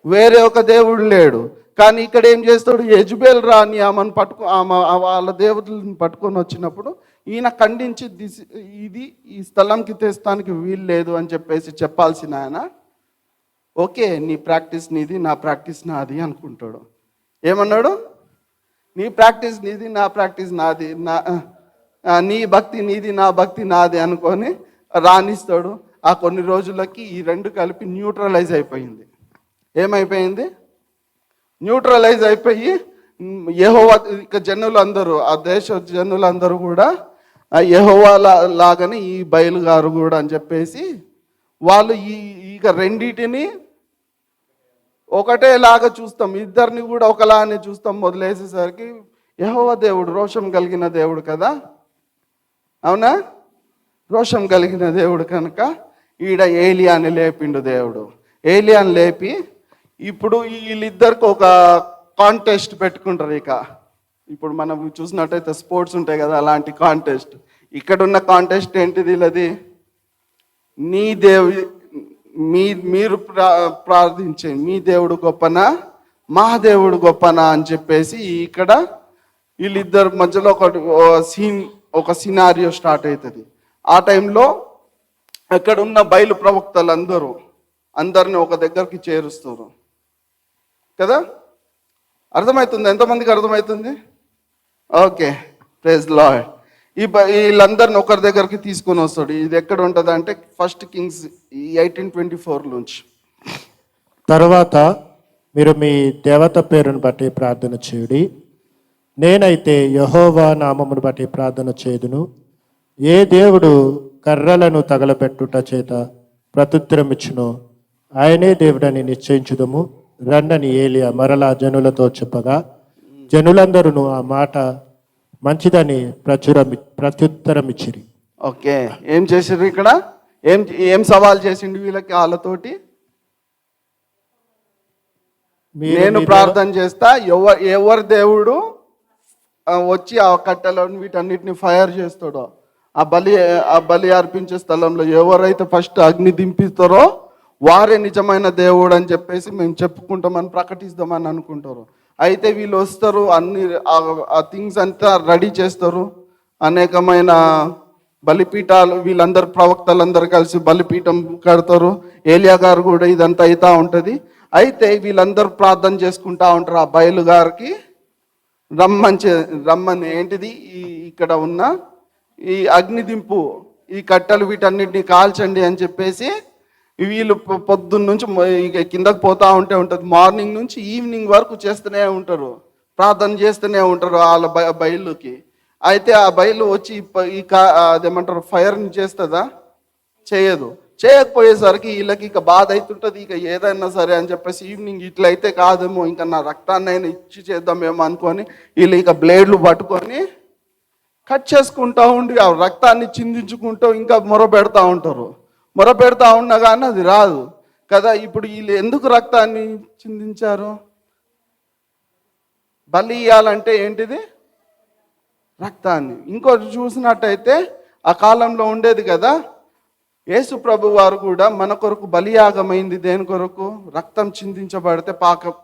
వేరే ఒక దేవుడు లేడు. కానీ ఇక్కడ ఏం చేస్తాడు? యెజబెల్ రాణి ఆమెను వాళ్ళ దేవతలను పట్టుకొని వచ్చినప్పుడు ఈయన ఖండించి ఈ స్థలంకి తెస్తానికి వీలు లేదు అని చెప్పాల్సిన ఆయన ఓకే, నీ ప్రాక్టీస్ నీది, నా ప్రాక్టీస్ నాది అనుకుంటాడు. ఏమన్నాడు? నీ ప్రాక్టీస్ నీది, నా ప్రాక్టీస్ నాది, నీ భక్తి నీది, నా భక్తి నాది అనుకొని రాణిస్తాడు. ఆ కొన్ని రోజులకి ఈ రెండు కలిపి న్యూట్రలైజ్ అయిపోయింది. ఏమైపోయింది? న్యూట్రలైజ్ అయిపోయి యెహోవా జనులందరూ, ఆ దేశ జనులందరూ కూడా యెహోవా లాగానే ఈ బయలు గారు కూడా అని చెప్పేసి వాళ్ళు ఇక రెండిటిని ఒకటేలాగా చూస్తాం, ఇద్దరిని కూడా ఒకలానే చూస్తాం. మొదలేసేసరికి యెహోవా దేవుడు రోషం కలిగిన దేవుడు కదా, అవునా? రోషం కలిగిన దేవుడు కనుక ఈడ ఏలియాని లేపిండు దేవుడు. ఏలియాని లేపి ఇప్పుడు వీళ్ళిద్దరికి ఒక కాంటెస్ట్ పెట్టుకుంటారు. ఇప్పుడు మనం చూసినట్టయితే స్పోర్ట్స్ ఉంటాయి కదా, అలాంటి కాంటెస్ట్. ఇక్కడున్న కాంటెస్ట్ ఏంటిది? వీళ్ళది మీరు ప్రార్థించే మీ దేవుడు గొప్పనా, మా దేవుడు గొప్పనా అని చెప్పేసి ఇక్కడ వీళ్ళిద్దరు మధ్యలో ఒక సినారియో స్టార్ట్ అవుతుంది. ఆ టైంలో అక్కడ ఉన్న బయలు ప్రవక్తలు అందరిని ఒక దగ్గరికి చేరుస్తారు కదా. అర్థమవుతుంది? ఎంతమందికి అర్థమవుతుంది? Okay, praise lord. వీళ్ళందరిని ఒకరి దగ్గరికి తీసుకొని వస్తాడు. ఇది ఎక్కడ ఉంటుంది అంటే 1 Kings 18:24 నుంచి. తర్వాత మీరు మీ దేవత పేరును బట్టి ప్రార్థన చేయుడి. నేనైతే యెహోవా నామమును బట్టి ప్రార్థన చేయుదును. ఏ దేవుడు కర్రలను తగలబెట్టుట చేత ప్రత్యుత్తరమిచ్చునో ఆయనే దేవుడని నిశ్చయించుదము రండని ఏలియా మరలా జనులతో చెప్పగా జనులందరూ ఆ మాట మంచిదని ప్రత్యుత్తరం ఇచ్చిరి. ఓకే, ఏం చేసిర్రు ఇక్కడ? ఏం సవాల్ చేసిండు వీళ్ళకి? వాళ్ళతోటి నేను ప్రార్థన చేస్తా, ఎవరి దేవుడు వచ్చి ఆ కట్టెలను వీటన్నిటిని ఫైర్ చేస్తాడో, ఆ బలి అర్పించే స్థలంలో ఎవరైతే ఫస్ట్ అగ్ని దింపిస్తారో వారే నిజమైన దేవుడు అని చెప్పేసి మేము చెప్పుకుంటామని ప్రకటిస్తామని అనుకుంటారు. అయితే వీళ్ళు వస్తారు, అన్ని ఆ థింగ్స్ అంతా రెడీ చేస్తారు, అనేకమైన బలిపీఠాలు, వీళ్ళందరూ ప్రవక్తలందరూ కలిసి బలిపీఠం కడతారు. ఏలియా గారు కూడా ఇదంతా అవుతా ఉంటుంది. అయితే వీళ్ళందరూ ప్రార్థన చేసుకుంటా ఉంటారు. ఆ బయలు గారికి రమ్మని ఏంటిది, ఇక్కడ ఉన్న ఈ అగ్నిదింపు, ఈ కట్టెలు వీటన్నిటిని కాల్చండి అని చెప్పేసి వీళ్ళు పొద్దున్న నుంచి ఇక కిందకు పోతా ఉంటుంది. మార్నింగ్ నుంచి ఈవినింగ్ వరకు చేస్తూనే ఉంటారు, ప్రార్థన చేస్తూనే ఉంటారు వాళ్ళ బయలుకి. అయితే ఆ బయలు వచ్చి అదేమంటారు ఫైర్ని చేస్తుందా? చేయదు. చేయకపోయేసరికి వీళ్ళకి ఇక బాధ అవుతుంటుంది. ఇక ఏదైనా సరే అని చెప్పేసి ఈవినింగ్ ఇట్లయితే కాదేమో, ఇంకా నా రక్తాన్ని అయినా ఇచ్చి చేద్దామేమో అనుకొని వీళ్ళు ఇక బ్లేడ్లు పట్టుకొని కట్ చేసుకుంటూ ఉండి ఆ రక్తాన్ని చిందించుకుంటూ ఇంకా మొరపెడతా ఉంటారు. మొరపెడతా ఉన్నా కానీ అది రాదు కదా. ఇప్పుడు వీళ్ళు ఎందుకు రక్తాన్ని చిందించారు? బలి ఇవ్వాలంటే ఏంటిది? రక్తాన్ని. ఇంకోటి చూసినట్టయితే ఆ కాలంలో ఉండేది కదా, యేసు ప్రభు వారు కూడా మన కొరకు బలియాగమైంది. దేని కొరకు? రక్తం చిందించబడితే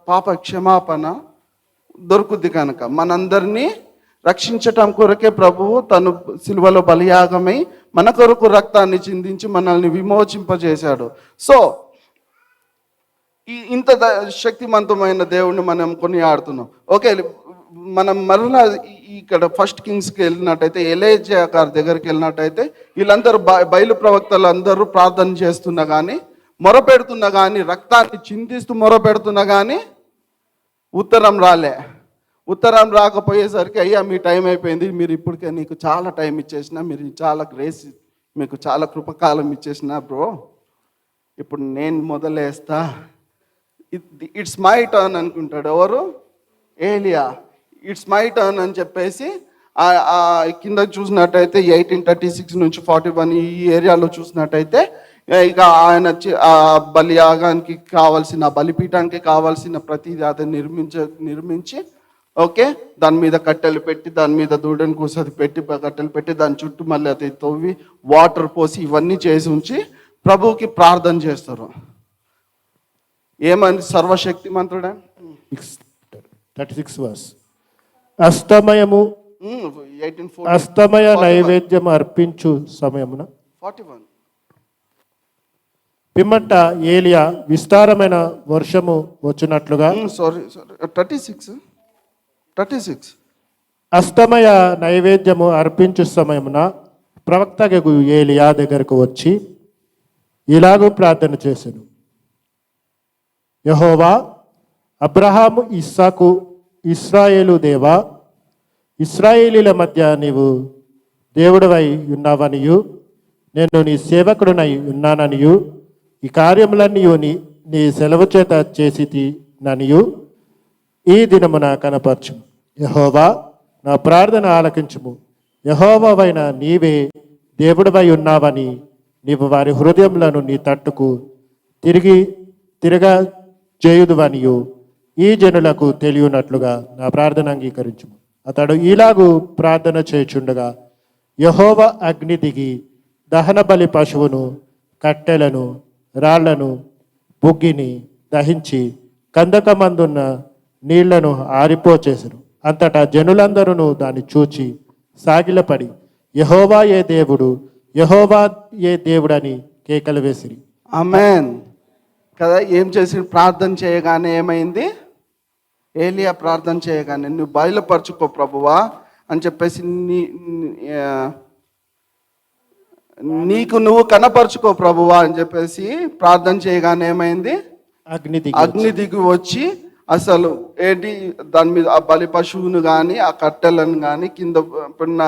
పాప క్షమాపణ దొరుకుద్ది కనుక మనందరినీ రక్షించటం కొరకే ప్రభువు తను సిలువలో బలియాగమై మన కొరకు రక్తాన్ని చిందించి మనల్ని విమోచింపజేశాడు. సో ఇంత శక్తివంతమైన దేవుణ్ణి మనం కొనియాడుతున్నాం. ఓకే, మనం మరలా ఇక్కడ ఫస్ట్ కింగ్స్కి వెళ్ళినట్టయితే, ఎలీషా గారి దగ్గరికి వెళ్ళినట్టయితే వీళ్ళందరూ బయలు ప్రవక్తలు అందరూ ప్రార్థన చేస్తున్నా కానీ, మొరపెడుతున్నా కానీ, రక్తాన్ని చిందిస్తూ మొరపెడుతున్నా కానీ ఉత్తరం రాలే. ఉత్తరం రాకపోయేసరికి, అయ్యా మీ టైం అయిపోయింది, మీరు ఇప్పటికే నీకు చాలా టైం ఇచ్చేసిన, మీరు చాలా గ్రేస్, మీకు చాలా కృపకాలం ఇచ్చేసిన బ్రో, ఇప్పుడు నేను మొదలేస్తా, ఇట్స్ మై టర్న్ అనుకుంటాడు. ఎవరు? ఏలియా. ఇట్స్ మై టర్న్ అని చెప్పేసి కింద చూసినట్టయితే 1836 నుంచి 41 ఈ ఏరియాలో చూసినట్టయితే ఇక ఆయన ఆ బలియాగానికి కావాల్సిన, బలిపీఠానికి కావాల్సిన ప్రతిదీ అది నిర్మించి ఓకే, దాని మీద కట్టెలు పెట్టి, దాని మీద దూడని కూసది పెట్టి, కట్టెలు పెట్టి, దాని చుట్టూ మళ్ళీ అది తవ్వి వాటర్ పోసి ఇవన్నీ చేసి ఉంచి ప్రభువుకి ప్రార్థన చేస్తారు. ఏమని? సర్వశక్తిమంతుడా. 36 verse. అస్తమయ నైవేద్యం అర్పించు సమయమున 41 పిమ్మట ఏలియా విస్తారమైన వర్షము వచ్చినట్లుగా 36 అస్తమయ నైవేద్యము అర్పించు సమయమున ప్రవక్తకు ఏలియా దగ్గరకు వచ్చి ఇలాగూ ప్రార్థన చేశాను. యెహోవా, అబ్రహాము, ఇస్సాకు, ఇశ్రాయేలు దేవా, ఇశ్రాయేలీల మధ్య నీవు దేవుడవై ఉన్నావనియు, నేను నీ సేవకుడునై ఉన్నాననియు, ఈ కార్యములన్నీ నీ సెలవు చేత చేసిననియు ఈ దినమున కనపరచు. యెహోవా, నా ప్రార్థన ఆలకించుము. యెహోవావైన నీవే దేవుడవై ఉన్నావని నీవు వారి హృదయములను నీ తట్టుకు తిరగా చేయుదువనియు ఈ జనులకు తెలియనట్లుగా నా ప్రార్థన అంగీకరించుము. అతడు ఇలాగూ ప్రార్థన చేయుచుండగా యెహోవా అగ్ని దిగి దహన బలి పశువును, కట్టెలను, రాళ్లను, బుగ్గిని దహించి కందకమందున్న నీళ్లను ఆరిపోచేసరు. అంతటా జనులందరూ దాన్ని చూచి సాగిలపడి యెహోవా ఏ దేవుడు, యెహోవా ఏ దేవుడని కేకలు వేసిరి. ఆమేన్ కదా. ఏం చేసి ప్రార్థన చేయగానే ఏమైంది? ఏలియా ప్రార్థన చేయగానే, నువ్వు బయలుపరచుకో ప్రభువా అని చెప్పేసి, నీకు నువ్వు కనపరుచుకో ప్రభువా అని చెప్పేసి ప్రార్థన చేయగానే ఏమైంది? అగ్ని దిగి వచ్చి అసలు ఏంటి, దాని మీద ఆ బలి పశువును కానీ, ఆ కట్టెలను కానీ, కింద పడిన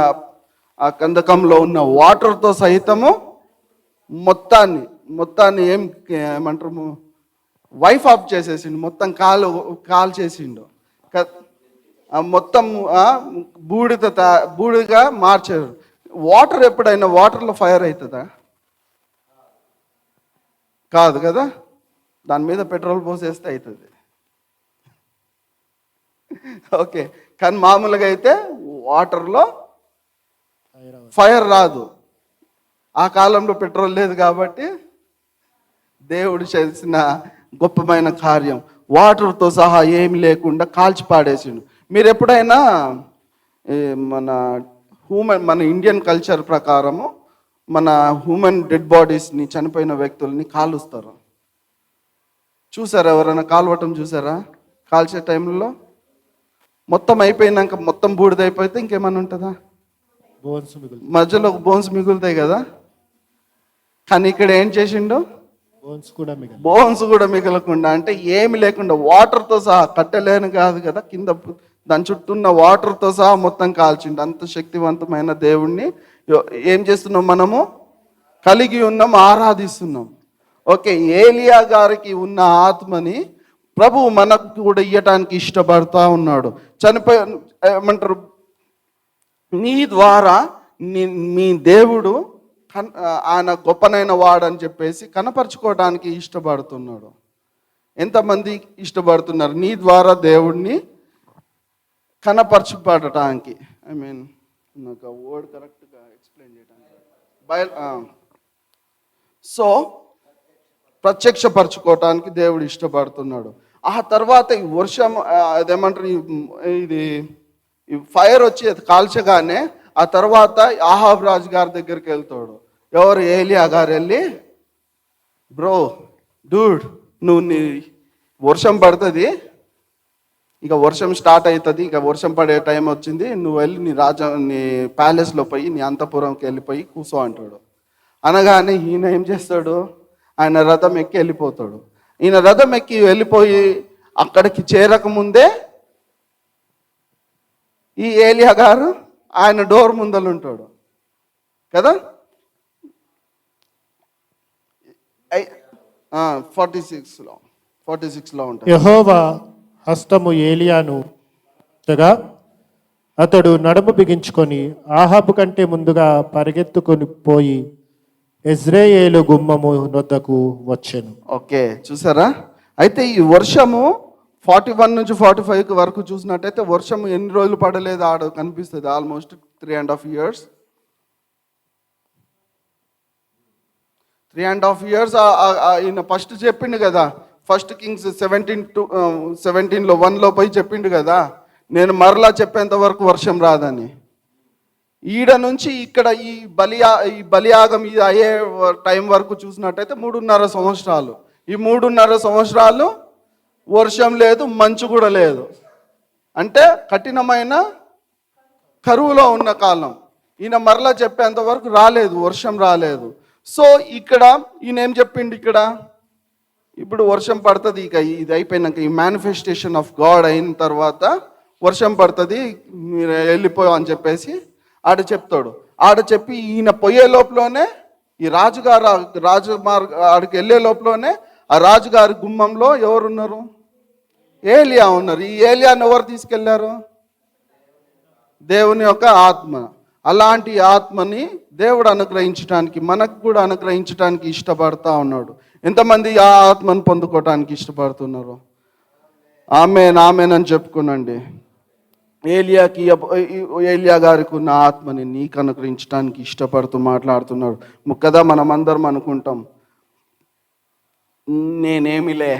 ఆ కందకంలో ఉన్న వాటర్తో సహితము మొత్తాన్ని ఏమంటారు, వైఫ్ ఆఫ్ చేసేసిండు, మొత్తం కాల్ చేసిండు, మొత్తం బూడిగా మార్చారు. వాటర్ ఎప్పుడైనా వాటర్లో ఫైర్ అవుతుందా? కాదు కదా. దాని మీద పెట్రోల్ పోసేస్తే అవుతుంది. ఓకే, కానీ మామూలుగా అయితే వాటర్లో ఫైర్ రాదు. ఆ కాలంలో పెట్రోల్ లేదు కాబట్టి దేవుడు చేసిన గొప్పమైన కార్యం, వాటర్తో సహా ఏమి లేకుండా కాల్చి పాడేసిండు. మీరు ఎప్పుడైనా మన మన ఇండియన్ కల్చర్ ప్రకారము మన హ్యూమన్ డెడ్ బాడీస్ని, చనిపోయిన వ్యక్తుల్ని కాలుస్తారు. చూసారా? ఎవరైనా కాల్వటం చూసారా? కాల్చే టైంలో మొత్తం అయిపోయినాక మొత్తం బూడిదైపోతే ఇంకేమైనా ఉంటుందా? బోన్స్ మిగులు మధ్యలో బోన్స్ మిగులుతాయి కదా. కానీ ఇక్కడ ఏం చేసిండు? బోన్స్ కూడా మిగలకుండా, అంటే ఏమి లేకుండా వాటర్తో సహా, కట్టెలేని కాదు కదా, కింద దాని చుట్టూ ఉన్న వాటర్తో సహా మొత్తం కాల్చిండు. అంత శక్తివంతమైన దేవుణ్ణి ఏం చేస్తున్నాం మనము? కలిగి ఉన్నాం, ఆరాధిస్తున్నాం. ఓకే, ఏలియా గారికి ఉన్న ఆత్మని ప్రభు మనకు కూడా ఇవ్వటానికి ఇష్టపడతా ఉన్నాడు. ఏమంటారు, నీ ద్వారా మీ దేవుడు ఆయన గొప్పనైన వాడని చెప్పేసి కనపరుచుకోవడానికి ఇష్టపడుతున్నాడు. ఎంతమంది ఇష్టపడుతున్నారు నీ ద్వారా దేవుడిని కనపరచబడటానికి? ఐ మీన్ నాకు వర్డ్ కరెక్ట్గా ఎక్స్ప్లెయిన్ చేయడానికి సో ప్రత్యక్షపరచుకోవటానికి దేవుడు ఇష్టపడుతున్నాడు. ఆ తర్వాత ఈ వర్షం అదేమంటారు, ఇది ఫైర్ వచ్చి అది కాల్చగానే ఆ తర్వాత ఆహాబ్ రాజు గారి దగ్గరికి వెళ్తాడు. ఎవరు? ఏలియా గారు వెళ్ళి, బ్రో డూడ్, నువ్వు నీ వర్షం పడుతుంది, ఇక వర్షం స్టార్ట్ అవుతుంది, ఇక వర్షం పడే టైం వచ్చింది, నువ్వు వెళ్ళి నీ ప్యాలెస్లో పోయి నీ అంతఃపురంకి వెళ్ళిపోయి కూర్చో అంటాడు. అనగానే ఈయన ఏం చేస్తాడు? ఆయన రథం ఎక్కి వెళ్ళిపోతాడు. ఈయన రథం ఎక్కి వెళ్ళిపోయి అక్కడికి చేరకముందే ఈ ఏలియా గారు ఆయన డోర్ ముందలు ఉంటాడు కదా. 46లో ఉంటాడు. యెహోవా హస్తము ఏలియాను గా అతడు నడుము బిగించుకొని ఆహాబు కంటే ముందుగా పరిగెత్తుకొని పోయి యెజ్రెయేలు గుమ్మము నొద్దకు వచ్చెను. ఓకే, చూసారా? అయితే ఈ వర్షము 41 నుంచి 45 వరకు చూసినట్టయితే వర్షం ఎన్ని రోజులు పడలేదు ఆడ కనిపిస్తుంది. Almost 3.5 years. 3.5 years ఈయన ఫస్ట్ చెప్పిండు కదా, ఫస్ట్ కింగ్స్ 17:1లో పోయి చెప్పిండు కదా, నేను మరలా చెప్పేంత వరకు వర్షం రాదని. ఈడ నుంచి ఇక్కడ ఈ బలియాగం ఇది అయ్యే టైం వరకు చూసినట్టయితే 3.5 సంవత్సరాలు. ఈ 3.5 సంవత్సరాలు వర్షం లేదు, మంచు కూడా లేదు. అంటే కఠినమైన కరువులో ఉన్న కాలం. ఈయన మరలా చెప్పేంత వరకు రాలేదు, వర్షం రాలేదు. సో ఇక్కడ ఈయన ఏం చెప్పిండు? ఇక్కడ ఇప్పుడు వర్షం పడుతుంది, ఇక ఇది అయిపోయినాక ఈ మేనిఫెస్టేషన్ ఆఫ్ గాడ్ అయిన తర్వాత వర్షం పడుతుంది, మీరు వెళ్ళిపోయాం అని చెప్పేసి ఆడ చెప్తాడు. ఆడ చెప్పి ఈయన పోయే లోపలనే ఈ ఆడికి వెళ్ళే లోపలనే ఆ రాజుగారి గుమ్మంలో ఎవరున్నారు? ఏలియా ఉన్నారు. ఈ ఏలియాని ఎవరు తీసుకెళ్లారు? దేవుని యొక్క ఆత్మ. అలాంటి ఆత్మని దేవుడు అనుగ్రహించడానికి, మనకు కూడా అనుగ్రహించడానికి ఇష్టపడతా ఉన్నాడు. ఎంతమంది ఆ ఆత్మను పొందుకోవటానికి ఇష్టపడుతున్నారు? ఆమేన్, ఆమేన్ అని చెప్పుకునండి. ఏలియా గారికి ఉన్న ఆత్మని నీకు అనుగ్రహించడానికి ఇష్టపడుతూ మాట్లాడుతున్నాడు కదా. మనం అందరం అనుకుంటాం, నేనేమిలే,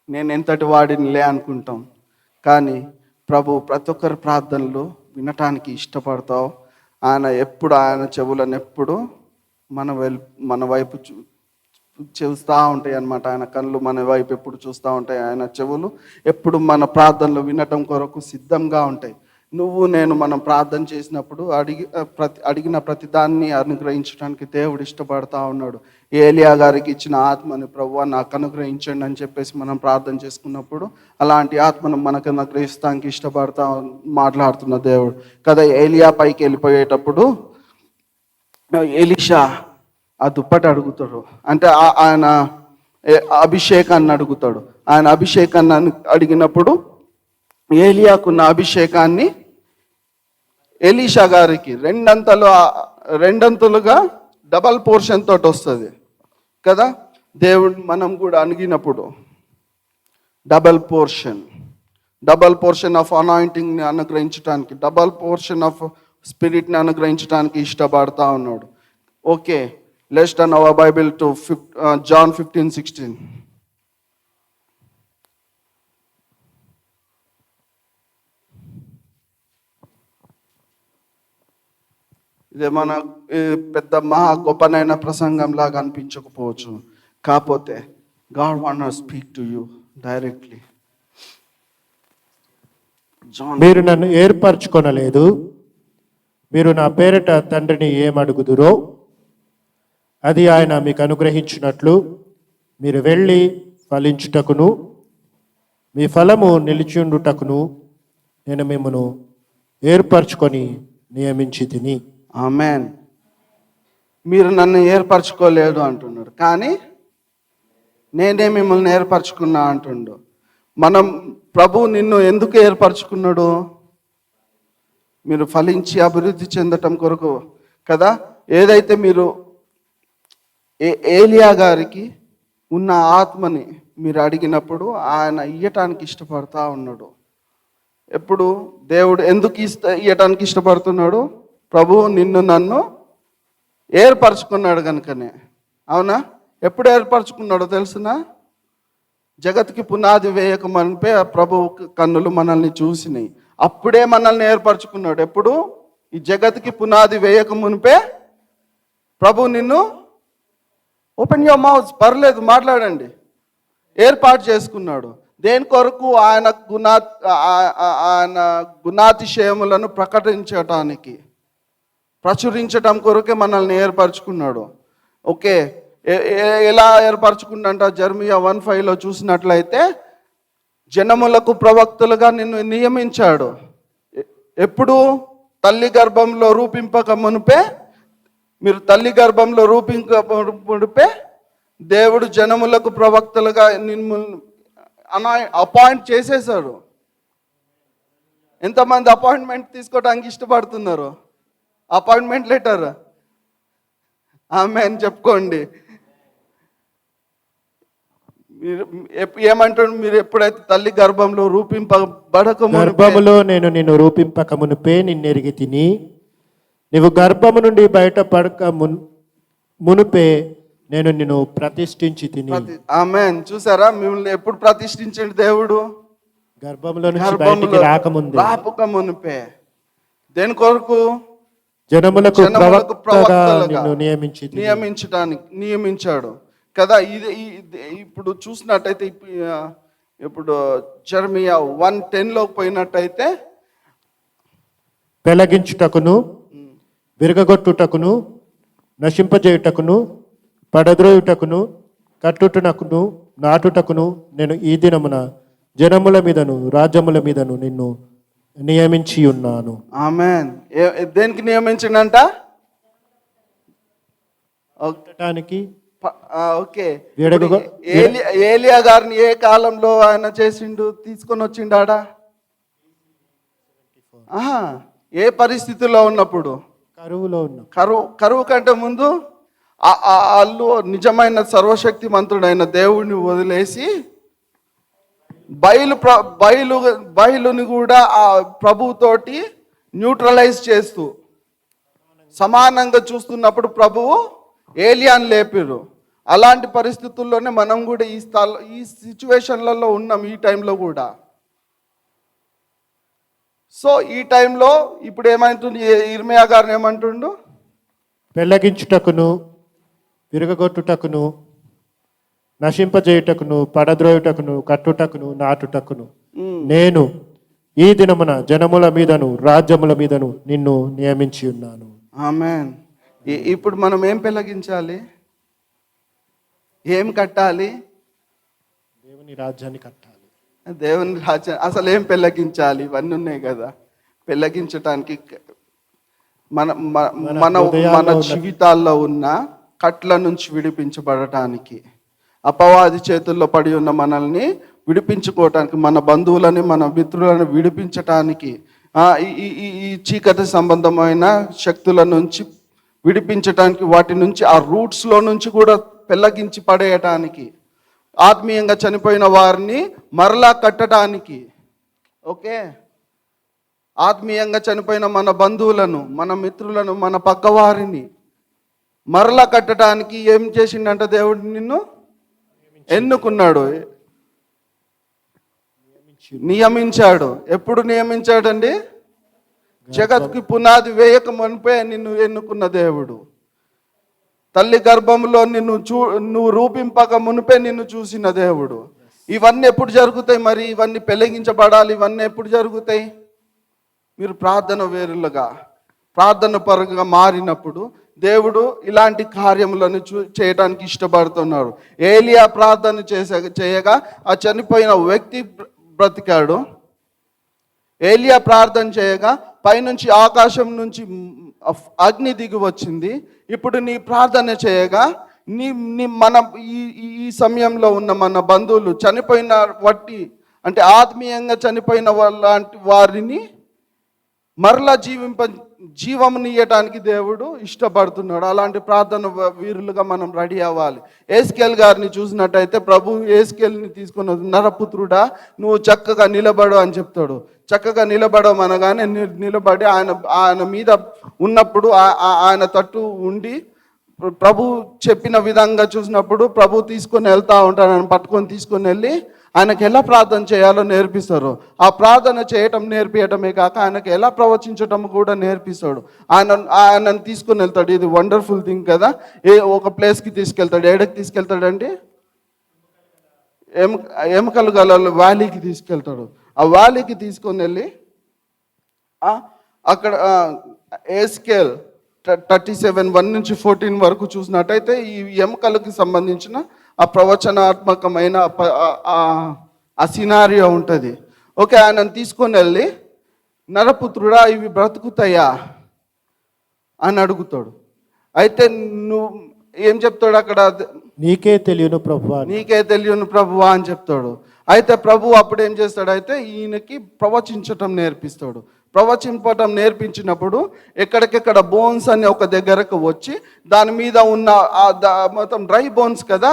నేను ఎంతటి వాడినిలే అనుకుంటాం. కానీ ప్రభు ప్రతి ఒక్కరి ప్రార్థనలు వినటానికి ఇష్టపడతావు. ఆయన చెవులను ఎప్పుడు మన వైపు చూస్తూ ఉంటాయి అన్నమాట. ఆయన కళ్ళు మన వైపు ఎప్పుడు చూస్తూ ఉంటాయి. ఆయన చెవులు ఎప్పుడు మన ప్రార్థనలు వినటం కొరకు సిద్ధంగా ఉంటాయి. నేను మనం ప్రార్థన చేసినప్పుడు అడిగిన ప్రతి దాన్ని అనుగ్రహించడానికి దేవుడు ఇష్టపడతా ఉన్నాడు. ఏలియా గారికి ఇచ్చిన ఆత్మని ప్రభువా నాకు అనుగ్రహించండి అని చెప్పేసి మనం ప్రార్థన చేసుకున్నప్పుడు అలాంటి ఆత్మను మనకు అనుగ్రహిస్తానికి ఇష్టపడతా మాట్లాడుతున్న దేవుడు కదా. ఏలియా పైకి వెళ్ళిపోయేటప్పుడు ఎలీషా ఆ దుప్పటి అడుగుతాడు, అంటే ఆయన అభిషేకాన్ని అడుగుతాడు. ఆయన అభిషేకాన్ని అడిగినప్పుడు ఏలియాకున్న అభిషేకాన్ని ఎలీషా గారికి రెండంతలుగా డబల్ పోర్షన్ తోటి వస్తుంది కదా. దేవుడు మనం కూడా అడిగినప్పుడు డబల్ పోర్షన్ ఆఫ్ అనాయింటింగ్ని అనుగ్రహించడానికి, డబల్ పోర్షన్ ఆఫ్ స్పిరిట్ని అనుగ్రహించడానికి ఇష్టపడతా ఉన్నాడు. Okay, let's turn our Bible to John 15:16. ఇదేమన్నా పెద్ద మహా గొప్పనైన ప్రసంగం లాగా అనిపించకపోవచ్చు, కాకపోతే God want speak to you directly. మీరు నన్ను ఏర్పరచుకొనలేదు, మీరు నా పేరిట తండ్రిని ఏమడుగుదురో అది ఆయన మీకు అనుగ్రహించినట్లు మీరు వెళ్ళి ఫలించుటకును మీ ఫలము నిలిచియుండుటకును నేను మిమ్మను ఏర్పరచుకొని నియమించి తిని. ఆమెన్. మీరు నన్ను ఏర్పరచుకోలేదు అంటున్నాడు, కానీ నేనే మిమ్మల్ని ఏర్పరచుకున్నా అంటుండు. మనం ప్రభు నిన్ను ఎందుకు ఏర్పరచుకున్నాడు? మీరు ఫలించి అభివృద్ధి చెందటం కొరకు కదా. ఏదైతే మీరు ఏలియా గారికి ఉన్న ఆత్మని మీరు అడిగినప్పుడు ఆయన ఇయ్యటానికి ఇష్టపడతా ఉన్నాడు. ఎప్పుడు దేవుడు ఎందుకు ఇయ్యటానికి ఇష్టపడుతున్నాడు? ప్రభు నిన్ను నన్ను ఏర్పరచుకున్నాడు కనుకనే. అవునా? ఎప్పుడు ఏర్పరచుకున్నాడో తెలుసునా? జగత్కి పునాది వేయక మనపే ప్రభు కన్నులు మనల్ని చూసినాయి. అప్పుడే మనల్ని ఏర్పరచుకున్నాడు. ఎప్పుడు? ఈ జగత్కి పునాది వేయక మునిపే ప్రభు నిన్ను, ఓపెన్ యువర్ మౌత్, పర్లేదు మాట్లాడండి, ఏర్పాటు చేసుకున్నాడు. దేని కొరకు? ఆయన గుణాతిశయములను ప్రకటించటానికి, ప్రచురించటం కొరకే మనల్ని ఏర్పరచుకున్నాడు. ఓకే, ఎలా ఏర్పరచుకున్నంట? జెర్మియా 1:5 చూసినట్లయితే జనములకు ప్రవక్తలుగా నిన్ను నియమించాడు. ఎప్పుడు? తల్లి గర్భంలో రూపింపక మునిపే, మీరు తల్లి గర్భంలో మునిపే దేవుడు జనములకు ప్రవక్తలుగా నిన్ను అపాయింట్ చేసేసాడు. ఎంతమంది అపాయింట్మెంట్ తీసుకోవడానికి ఇష్టపడుతున్నారు? అపాయింట్మెంట్ లెటర్ ఆమెన్ చెప్పుకోండి. మీరు ఏమంటారు? మీరు ఎప్పుడైతే తల్లి గర్భంలో గర్భములో నేను నిన్ను రూపింపక మునిపే నిన్నెరిగి తిని, నీవు గర్భము నుండి బయటపడక మునిపే నేను నిన్ను ప్రతిష్ఠించి తిని. ఆమేన్. చూసారా? మిమ్మల్ని ఎప్పుడు ప్రతిష్ఠించండి దేవుడు? గర్భంలో నుంచి బయటికి రాక మునిపే. దేని కొరకు? జనములకు ప్రవక్తలుగా నియమించాడు కదా. ఇది ఇప్పుడు చూసినట్టయితే ఇప్పుడు జెర్మియా 1:10 పోయినట్టయితే, పెలగించుటకును విరగగొట్టుటకును నశింపజేయుటకును పడద్రోయుటకును కట్టుటకును నాటుటకును నేను ఈ దినమున జనముల మీదను రాజ్యముల మీదను నిన్ను నియమించి ఉన్నాను. ఆమేన్. దేనికి నియమించిండంట? ఓకే. ఏలియా గారిని ఏ కాలంలో ఆయన చేసిండు? తీసుకొని వచ్చిండా? ఏ పరిస్థితుల్లో ఉన్నప్పుడు? కరువులో ఉన్న. కరువు కంటే ముందు వాళ్ళు నిజమైన సర్వశక్తిమంతుడైన దేవుడిని వదిలేసి బయలుని కూడా ఆ ప్రభువుతోటి న్యూట్రలైజ్ చేస్తూ సమానంగా చూస్తున్నప్పుడు ప్రభువు ఏలియాని లేపారు. అలాంటి పరిస్థితుల్లోనే మనం కూడా ఈ సిచ్యువేషన్లలో ఉన్నాం ఈ టైంలో కూడా. సో ఈ టైంలో ఇప్పుడు ఏమంటుంది? ఇర్మియా గారిని ఏమంటుండు? పెళ్ళగించుటకును విరగగొట్టుటకును నశింపజేయుటకును పడద్రోయుటకును కట్టుటకును నాటుటకును నేను ఈ దినమున జనముల మీదను రాజ్యముల మీదను నిన్ను నియమించి ఉన్నాను. ఆమేన్. ఇప్పుడు మనం ఏం పెళ్ళగించాలి? ఏం కట్టాలి? దేవుని రాజ్యాన్ని కట్టాలి. దేవుని రాజ్యం అసలు ఏం పెళ్ళగించాలి? ఇవన్నీ ఉన్నాయి కదా. పెళ్ళగించటానికి మన జీవితాల్లో ఉన్న కట్ల నుంచి విడిపించబడటానికి, అపవాది చేతుల్లో పడి ఉన్న మనల్ని విడిపించుకోవటానికి, మన బంధువులని మన మిత్రులను విడిపించటానికి, ఈ చీకటి సంబంధమైన శక్తుల నుంచి విడిపించటానికి, వాటి నుంచి ఆ రూట్స్లో నుంచి కూడా పెళ్ళగించి పడేయటానికి, ఆత్మీయంగా చనిపోయిన వారిని మరలా కట్టడానికి. ఓకే, ఆత్మీయంగా చనిపోయిన మన బంధువులను, మన మిత్రులను, మన పక్కవారిని మరలా కట్టడానికి ఏం చేసిండంట? దేవుడు నిన్ను ఎన్నుకున్నాడు, నియమించాడు. ఎప్పుడు నియమించాడండి? జగత్కి పునాది వేయక మునిపే నిన్ను ఎన్నుకున్న దేవుడు. తల్లి గర్భంలో నువ్వు రూపింపక మునిపే నిన్ను చూసిన దేవుడు. ఇవన్నీ ఎప్పుడు జరుగుతాయి మరి? ఇవన్నీ పెళ్లిగించబడాలి. ఇవన్నీ ఎప్పుడు జరుగుతాయి? మీరు ప్రార్థన వేరులుగా, ప్రార్థన పరంగా మారినప్పుడు దేవుడు ఇలాంటి కార్యములను చేయడానికి ఇష్టపడుతున్నాడు. ఏలియా ప్రార్థన చేయగా ఆ చనిపోయిన వ్యక్తి బ్రతికాడు. ఏలియా ప్రార్థన చేయగా పైనుంచి ఆకాశం నుంచి అగ్ని దిగి వచ్చింది. ఇప్పుడు నీ ప్రార్థన చేయగా మన ఈ సమయంలో ఉన్న మన బంధువులు చనిపోయిన అంటే ఆత్మీయంగా చనిపోయిన లాంటి వారిని మరలా జీవమునియటానికి దేవుడు ఇష్టపడుతున్నాడు. అలాంటి ప్రార్థన వీరులుగా మనం రెడీ అవ్వాలి. ఏస్కేల్ గారిని చూసినట్టయితే ప్రభు ఏస్కేల్ని తీసుకున్న నరపుత్రుడా నువ్వు చక్కగా నిలబడు అని చెప్తాడు. చక్కగా నిలబడమనగానే నిలబడి ఆయన మీద ఉన్నప్పుడు ఆయన తట్టు ఉండి ప్రభు చెప్పిన విధంగా చూసినప్పుడు ప్రభు తీసుకొని వెళ్తా ఉంటాడు. ఆయన పట్టుకొని తీసుకొని వెళ్ళి ఆయనకు ఎలా ప్రార్థన చేయాలో నేర్పిస్తారు. ఆ ప్రార్థన చేయటం నేర్పించటమే కాక ఆయనకు ఎలా ప్రవచించటం కూడా నేర్పిస్తాడు. ఆయనను తీసుకొని వెళ్తాడు. ఇది వండర్ఫుల్ థింగ్ కదా. ఒక ప్లేస్కి తీసుకెళ్తాడు. ఏడకి తీసుకెళ్తాడండి? ఎముకలు గల వ్యాలీకి తీసుకెళ్తాడు. ఆ వ్యాలీకి తీసుకొని వెళ్ళి అక్కడ ఏస్కేల్ 37:1-14 వరకు చూసినట్టయితే ఈ ఎముకలకు సంబంధించిన ఆ ప్రవచనాత్మకమైన ఆ సినారియో ఉంటుంది. ఓకే, ఆయనను తీసుకొని వెళ్ళి నరపుత్రుడా ఇవి బ్రతుకుతాయా అని అడుగుతాడు. అయితే నువ్వు ఏం చెప్తాడు అక్కడ? నీకే తెలియను ప్రభువా, నీకే తెలియను ప్రభువా అని చెప్తాడు. అయితే ప్రభు అప్పుడు ఏం చేస్తాడు? అయితే ఈయనకి ప్రవచించటం నేర్పిస్తాడు. ప్రవచింపటం నేర్పించినప్పుడు ఎక్కడికెక్కడ బోన్స్ అని ఒక దగ్గరకు వచ్చి దాని మీద ఉన్న మొత్తం డ్రై బోన్స్ కదా,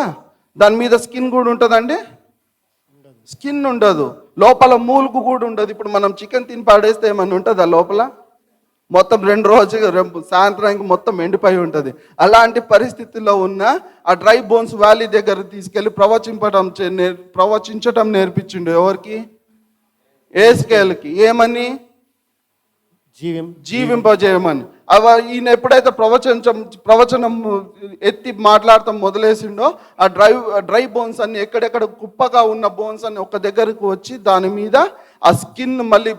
దాని మీద స్కిన్ కూడా ఉంటుందండి? స్కిన్ ఉండదు. లోపల మూలుగు కూడా ఉండదు. ఇప్పుడు మనం చికెన్ తిని పడేస్తే ఏమన్నా ఉంటుందా లోపల? మొత్తం 2 రోజులు సాయంత్రానికి మొత్తం ఎండిపోయి ఉంటుంది. అలాంటి పరిస్థితుల్లో ఉన్న ఆ డ్రై బోన్స్ వ్యాలీ దగ్గర తీసుకెళ్ళి ప్రవచించటం నేర్పించిండు. ఎవరికి? ఏస్కేల్కి. ఏమని? జీవింపజేయమని. ఈయన ఎప్పుడైతే ప్రవచనం ఎత్తి మాట్లాడటం మొదలేసిండో ఆ డ్రై బోన్స్ అన్ని ఎక్కడెక్కడ కుప్పగా ఉన్న బోన్స్ అన్ని ఒక దగ్గరకు వచ్చి దాని మీద ఆ స్కిన్ మళ్ళీ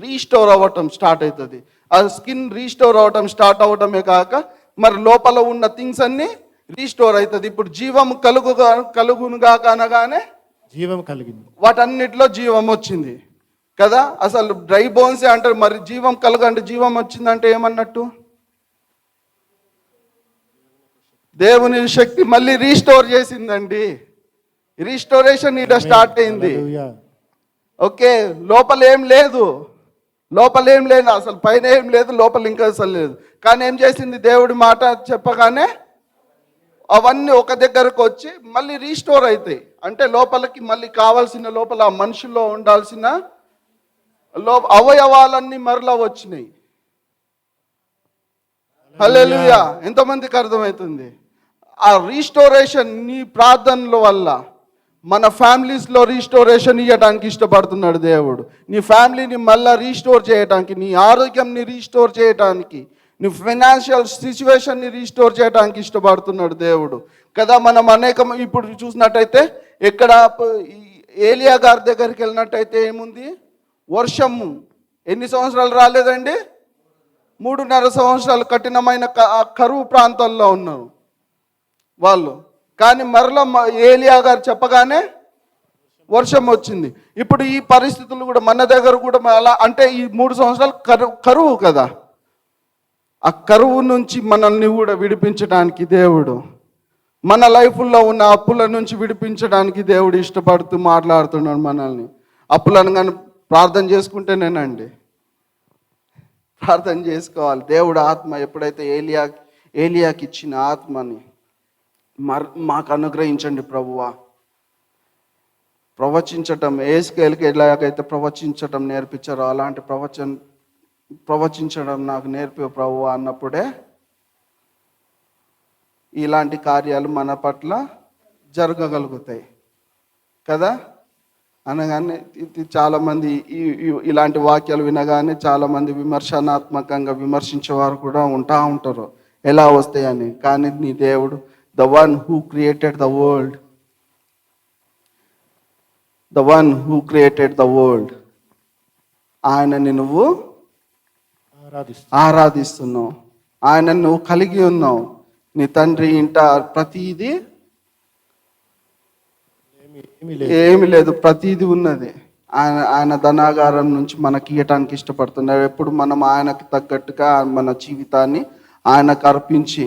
రీస్టోర్ అవ్వటం స్టార్ట్ అవుతుంది. ఆ స్కిన్ రీస్టోర్ అవ్వటం స్టార్ట్ అవ్వటమే కాక మరి లోపల ఉన్న థింగ్స్ అన్ని రీస్టోర్ అవుతుంది. ఇప్పుడు జీవం కలుగునుగా అనగానే జీవం కలిగింది. వాటన్నిటిలో జీవం వచ్చింది కదా. అసలు డ్రై బోన్సే అంటారు. మరి జీవం కలగంటే జీవం వచ్చిందంటే ఏమన్నట్టు? దేవుని శక్తి మళ్ళీ రీస్టోర్ చేసిందండి. రీస్టోరేషన్ ఇక్కడ స్టార్ట్ అయింది. ఓకే, లోపల ఏం లేదు, అసలు పైన ఏం లేదు, లోపల ఇంకా అసలు లేదు. కానీ ఏం చేసింది? దేవుడి మాట చెప్పగానే అవన్నీ ఒక దగ్గరకు వచ్చి మళ్ళీ రీస్టోర్ అవుతాయి. అంటే లోపలికి మళ్ళీ కావాల్సిన లోపల ఆ మనుషుల్లో ఉండాల్సిన అవయవాలన్నీ మరలా వచ్చినాయి. హల్లెలూయా. ఎంతమందికి అర్థమవుతుంది? ఆ రీస్టోరేషన్ నీ ప్రార్థనల వల్ల మన ఫ్యామిలీస్లో రీస్టోరేషన్ ఇవ్వడానికి ఇష్టపడుతున్నాడు దేవుడు. నీ ఫ్యామిలీని మళ్ళీ రీస్టోర్ చేయడానికి, నీ ఆరోగ్యంని రీస్టోర్ చేయడానికి, నీ ఫైనాన్షియల్ సిచ్యువేషన్ని రీస్టోర్ చేయడానికి ఇష్టపడుతున్నాడు దేవుడు కదా. మనం ఇప్పుడు చూసినట్టయితే ఎక్కడ ఏలియా గారి దగ్గరికి వెళ్ళినట్టయితే ఏముంది? వర్షము ఎన్ని సంవత్సరాలు రాలేదండి? 3.5 సంవత్సరాలు కఠినమైన కరువు ప్రాంతాల్లో ఉన్నారు వాళ్ళు. కానీ మరలా ఏలియా గారు చెప్పగానే వర్షం వచ్చింది. ఇప్పుడు ఈ పరిస్థితులు కూడా మన దగ్గర కూడా అలా, అంటే ఈ 3 సంవత్సరాలు కరువు కదా. ఆ కరువు నుంచి మనల్ని కూడా విడిపించడానికి దేవుడు, మన లైఫ్లో ఉన్న అప్పుల నుంచి విడిపించడానికి దేవుడు ఇష్టపడుతూ మాట్లాడుతున్నాడు మనల్ని. అప్పులను కానీ ప్రార్థన చేసుకుంటేనేనండి, ప్రార్థన చేసుకోవాలి. దేవుడు ఆత్మ ఎప్పుడైతే ఏలియాకి ఇచ్చిన ఆత్మని మాకు అనుగ్రహించండి ప్రభువా. ప్రవచించటం, ఏస్కేల్కి ఎలాగైతే ప్రవచించటం నేర్పించారో అలాంటి ప్రవచించడం నాకు నేర్పి ప్రభువా అన్నప్పుడే ఇలాంటి కార్యాలు మన పట్ల జరగగలుగుతాయి కదా. అనగానే ఇది చాలామంది ఇలాంటి వాక్యాలు వినగానే చాలామంది విమర్శనాత్మకంగా విమర్శించేవారు కూడా ఉంటారు ఎలా వస్తాయని. కానీ నీ దేవుడు the one who created the world ఆయనని నువ్వు ఆరాధిస్తున్నావు, ఆయనని నువ్వు కలిగి ఉన్నావు. నీ తండ్రి ఇంట ప్రతిదీ ఏమి లేదు, ప్రతిదీ ఉన్నది. ఆయన ధనాగారం నుంచి మనకి ఇవ్వటానికి ఇష్టపడుతున్నారు. ఎప్పుడు మనం ఆయనకి తగ్గట్టుగా మన జీవితాన్ని ఆయనకు అర్పించి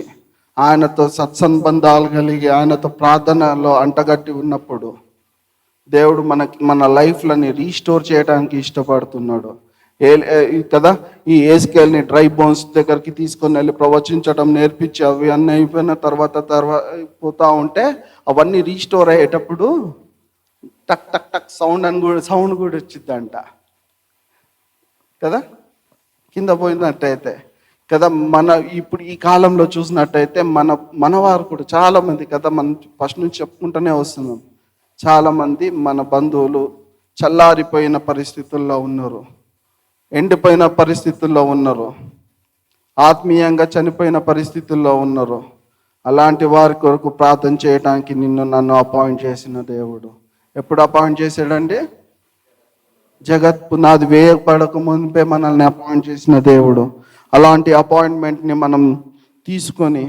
ఆయనతో సత్సంబంధాలు కలిగి ఆయనతో ప్రార్థనలో అంటగట్టి ఉన్నప్పుడు దేవుడు మన లైఫ్లని రీస్టోర్ చేయడానికి ఇష్టపడుతున్నాడు కదా. ఈ ఏస్కేల్ని డ్రై బోన్స్ దగ్గరికి తీసుకొని వెళ్ళి ప్రవచించడం నేర్పించి అవి అన్నీ అయిపోయిన తర్వాత పోతా ఉంటే అవన్నీ రీస్టోర్ అయ్యేటప్పుడు టక్ టక్ టక్ సౌండ్ కూడా వచ్చిందంట కదా, కింద పోయినట్టయితే కదా. ఇప్పుడు ఈ కాలంలో చూసినట్టయితే మనవారు కూడా చాలామంది కదా, మనం ఫస్ట్ నుంచి చెప్పుకుంటూనే వస్తున్నాం. చాలామంది మన బంధువులు చల్లారిపోయిన పరిస్థితుల్లో ఉన్నారు, ఎండిపోయిన పరిస్థితుల్లో ఉన్నారు, ఆత్మీయంగా చనిపోయిన పరిస్థితుల్లో ఉన్నారు. అలాంటి వారి కొరకు ప్రార్థన చేయడానికి నన్ను అపాయింట్ చేసిన దేవుడు. ఎప్పుడు అపాయింట్ చేశాడండి? జగత్ పునాది వేయపడక ముందే మనల్ని అపాయింట్ చేసిన దేవుడు. అలాంటి అపాయింట్మెంట్ని మనం తీసుకొని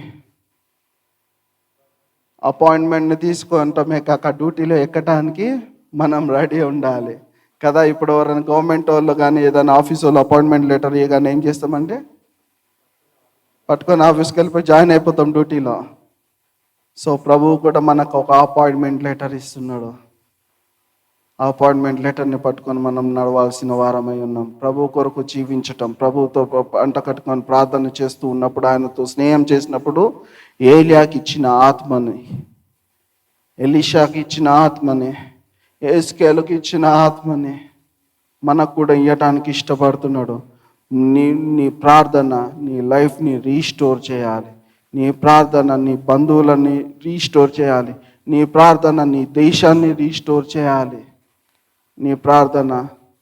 అపాయింట్మెంట్ని కాక డ్యూటీలో ఎక్కడానికి మనం రెడీ ఉండాలి కదా. ఇప్పుడు ఎవరైనా గవర్నమెంట్ వాళ్ళు కానీ ఏదైనా ఆఫీస్ వాళ్ళు అపాయింట్మెంట్ లెటర్ ఇవ్వగానే ఏం చేస్తామంటే పట్టుకొని ఆఫీస్కి వెళ్ళిపోయి జాయిన్ అయిపోతాం డ్యూటీలో. సో ప్రభువు కూడా మనకు ఒక అపాయింట్మెంట్ లెటర్ ఇస్తున్నాడు. ఆ అపాయింట్మెంట్ లెటర్ని పట్టుకొని మనం నడవాల్సిన వారమై ఉన్నాం. ప్రభు కొరకు జీవించటం, ప్రభువుతో అంట కట్టుకొని ప్రార్థన చేస్తూ ఉన్నప్పుడు, ఆయనతో స్నేహం చేసినప్పుడు ఏలియాకి ఇచ్చిన ఆత్మని, ఎలీషాకి ఇచ్చిన ఆత్మని, ఏస్కేలుకి ఇచ్చిన ఆత్మని మనకు కూడా ఇవ్వటానికి ఇష్టపడుతున్నాడు. నీ ప్రార్థన నీ లైఫ్ని రీస్టోర్ చేయాలి. నీ ప్రార్థన నీ బంధువులని రీస్టోర్ చేయాలి. నీ ప్రార్థన నీ దేశాన్ని రీస్టోర్ చేయాలి. నీ ప్రార్థన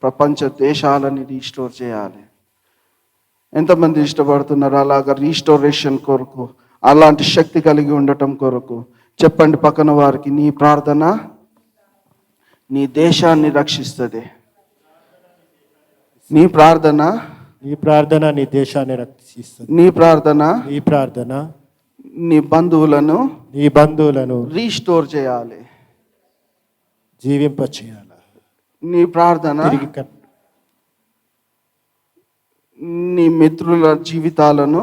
ప్రపంచ దేశాలని రీస్టోర్ చేయాలి. ఎంతమంది ఇష్టపడుతున్నారు అలాగా రీస్టోరేషన్ కొరకు, అలాంటి శక్తి కలిగి ఉండటం కొరకు? చెప్పండి పక్కన వారికి, నీ ప్రార్థన నీ దేశాన్ని రక్షిస్తుంది. నీ ప్రార్థన నీ దేశాన్ని రక్షిస్తుంది. నీ ప్రార్థన నీ బంధువులను రీస్టోర్ చేయాలి, జీవింప చేయాలి. నీ ప్రార్థన నీ మిత్రుల జీవితాలను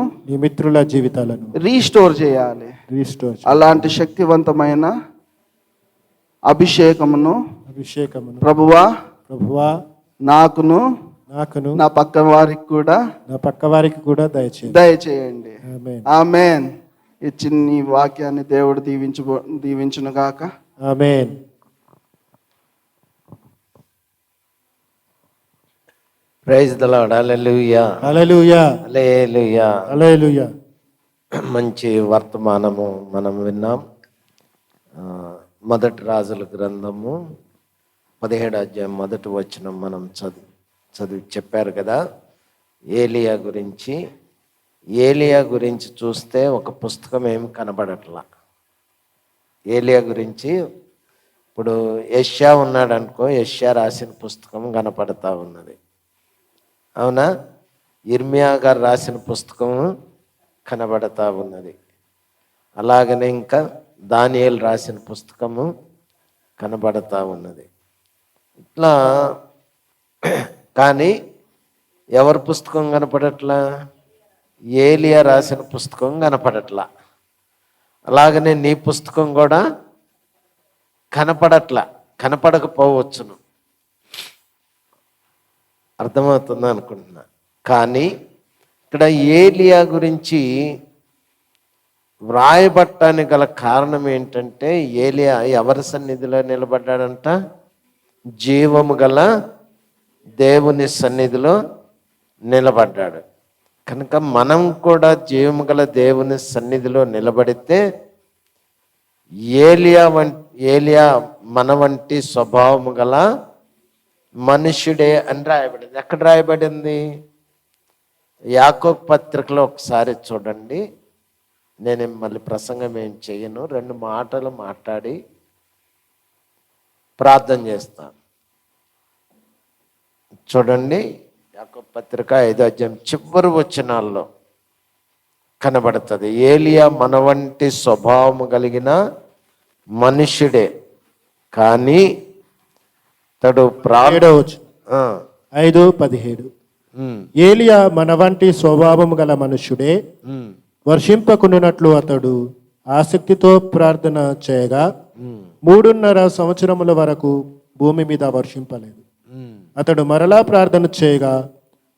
రీస్టోర్ చేయాలి. అలాంటి శక్తివంతమైన అభిషేకమును ప్రభువా నాకును నా పక్క వారికి కూడా దయచేయండి. ఆమేన్. ఈ చిన్ని వాక్యాన్ని దేవుడు దీవించును గాక. Amen. Praise the lord. Hallelujah. Hallelujah. Hallelujah. Hallelujah. మంచి వర్తమానము మనం విన్నాం. మొదటి రాజుల గ్రంథము 17వ అధ్యాయం 1వ వచనం మనం చదివి చెప్పారు కదా. ఏలియా గురించి చూస్తే ఒక పుస్తకం ఏమి కనబడట్లా. ఏలియా గురించి ఇప్పుడు యెషయా ఉన్నాడు అనుకో, యెషయా రాసిన పుస్తకం కనపడతా ఉన్నది, అవునా? ఇర్మియా గారు రాసిన పుస్తకం కనబడతా ఉన్నది. అలాగనే ఇంకా దానియేలు రాసిన పుస్తకము కనబడతా ఉన్నది. ఇట్లా కానీ ఎవరి పుస్తకం కనపడట్లా? ఏలియా రాసిన పుస్తకం కనపడట్లా. అలాగనే నీ పుస్తకం కూడా కనపడకపోవచ్చును. అర్థమవుతుందా అనుకుంటున్నా. కానీ ఇక్కడ ఏలియా గురించి వ్రాయబట్టానికి గల కారణం ఏంటంటే, ఏలియా ఎవరి సన్నిధిలో నిలబడ్డాడంట? జీవము గల దేవుని సన్నిధిలో నిలబడ్డాడు. కనుక మనం కూడా జీవము గల దేవుని సన్నిధిలో నిలబడితే ఏలియా మన వంటి స్వభావము గల మనుష్యుడే అని రాయబడింది. ఎక్కడ రాయబడింది? యాకోబు పత్రికలో ఒకసారి చూడండి. నేను మళ్ళీ ప్రసంగం ఏం చేయను, 2 మాటలు మాట్లాడి ప్రార్థన చేస్తాను. చూడండి, యాకోబు పత్రిక 5వ అధ్యాయం చివరి వచనాల్లో కనబడుతుంది. ఏలియా మన వంటి స్వభావము కలిగిన మనుష్యుడే, కానీ తడు 5:17 ఏలియా మన వంటి స్వభావము గల మనుష్యుడే, వర్షింపకున్నట్లు అతడు ఆసక్తితో ప్రార్థన చేయగా 3.5 సంవత్సరముల వరకు భూమి మీద వర్షింపలేదు. అతడు మరలా ప్రార్థన చేయగా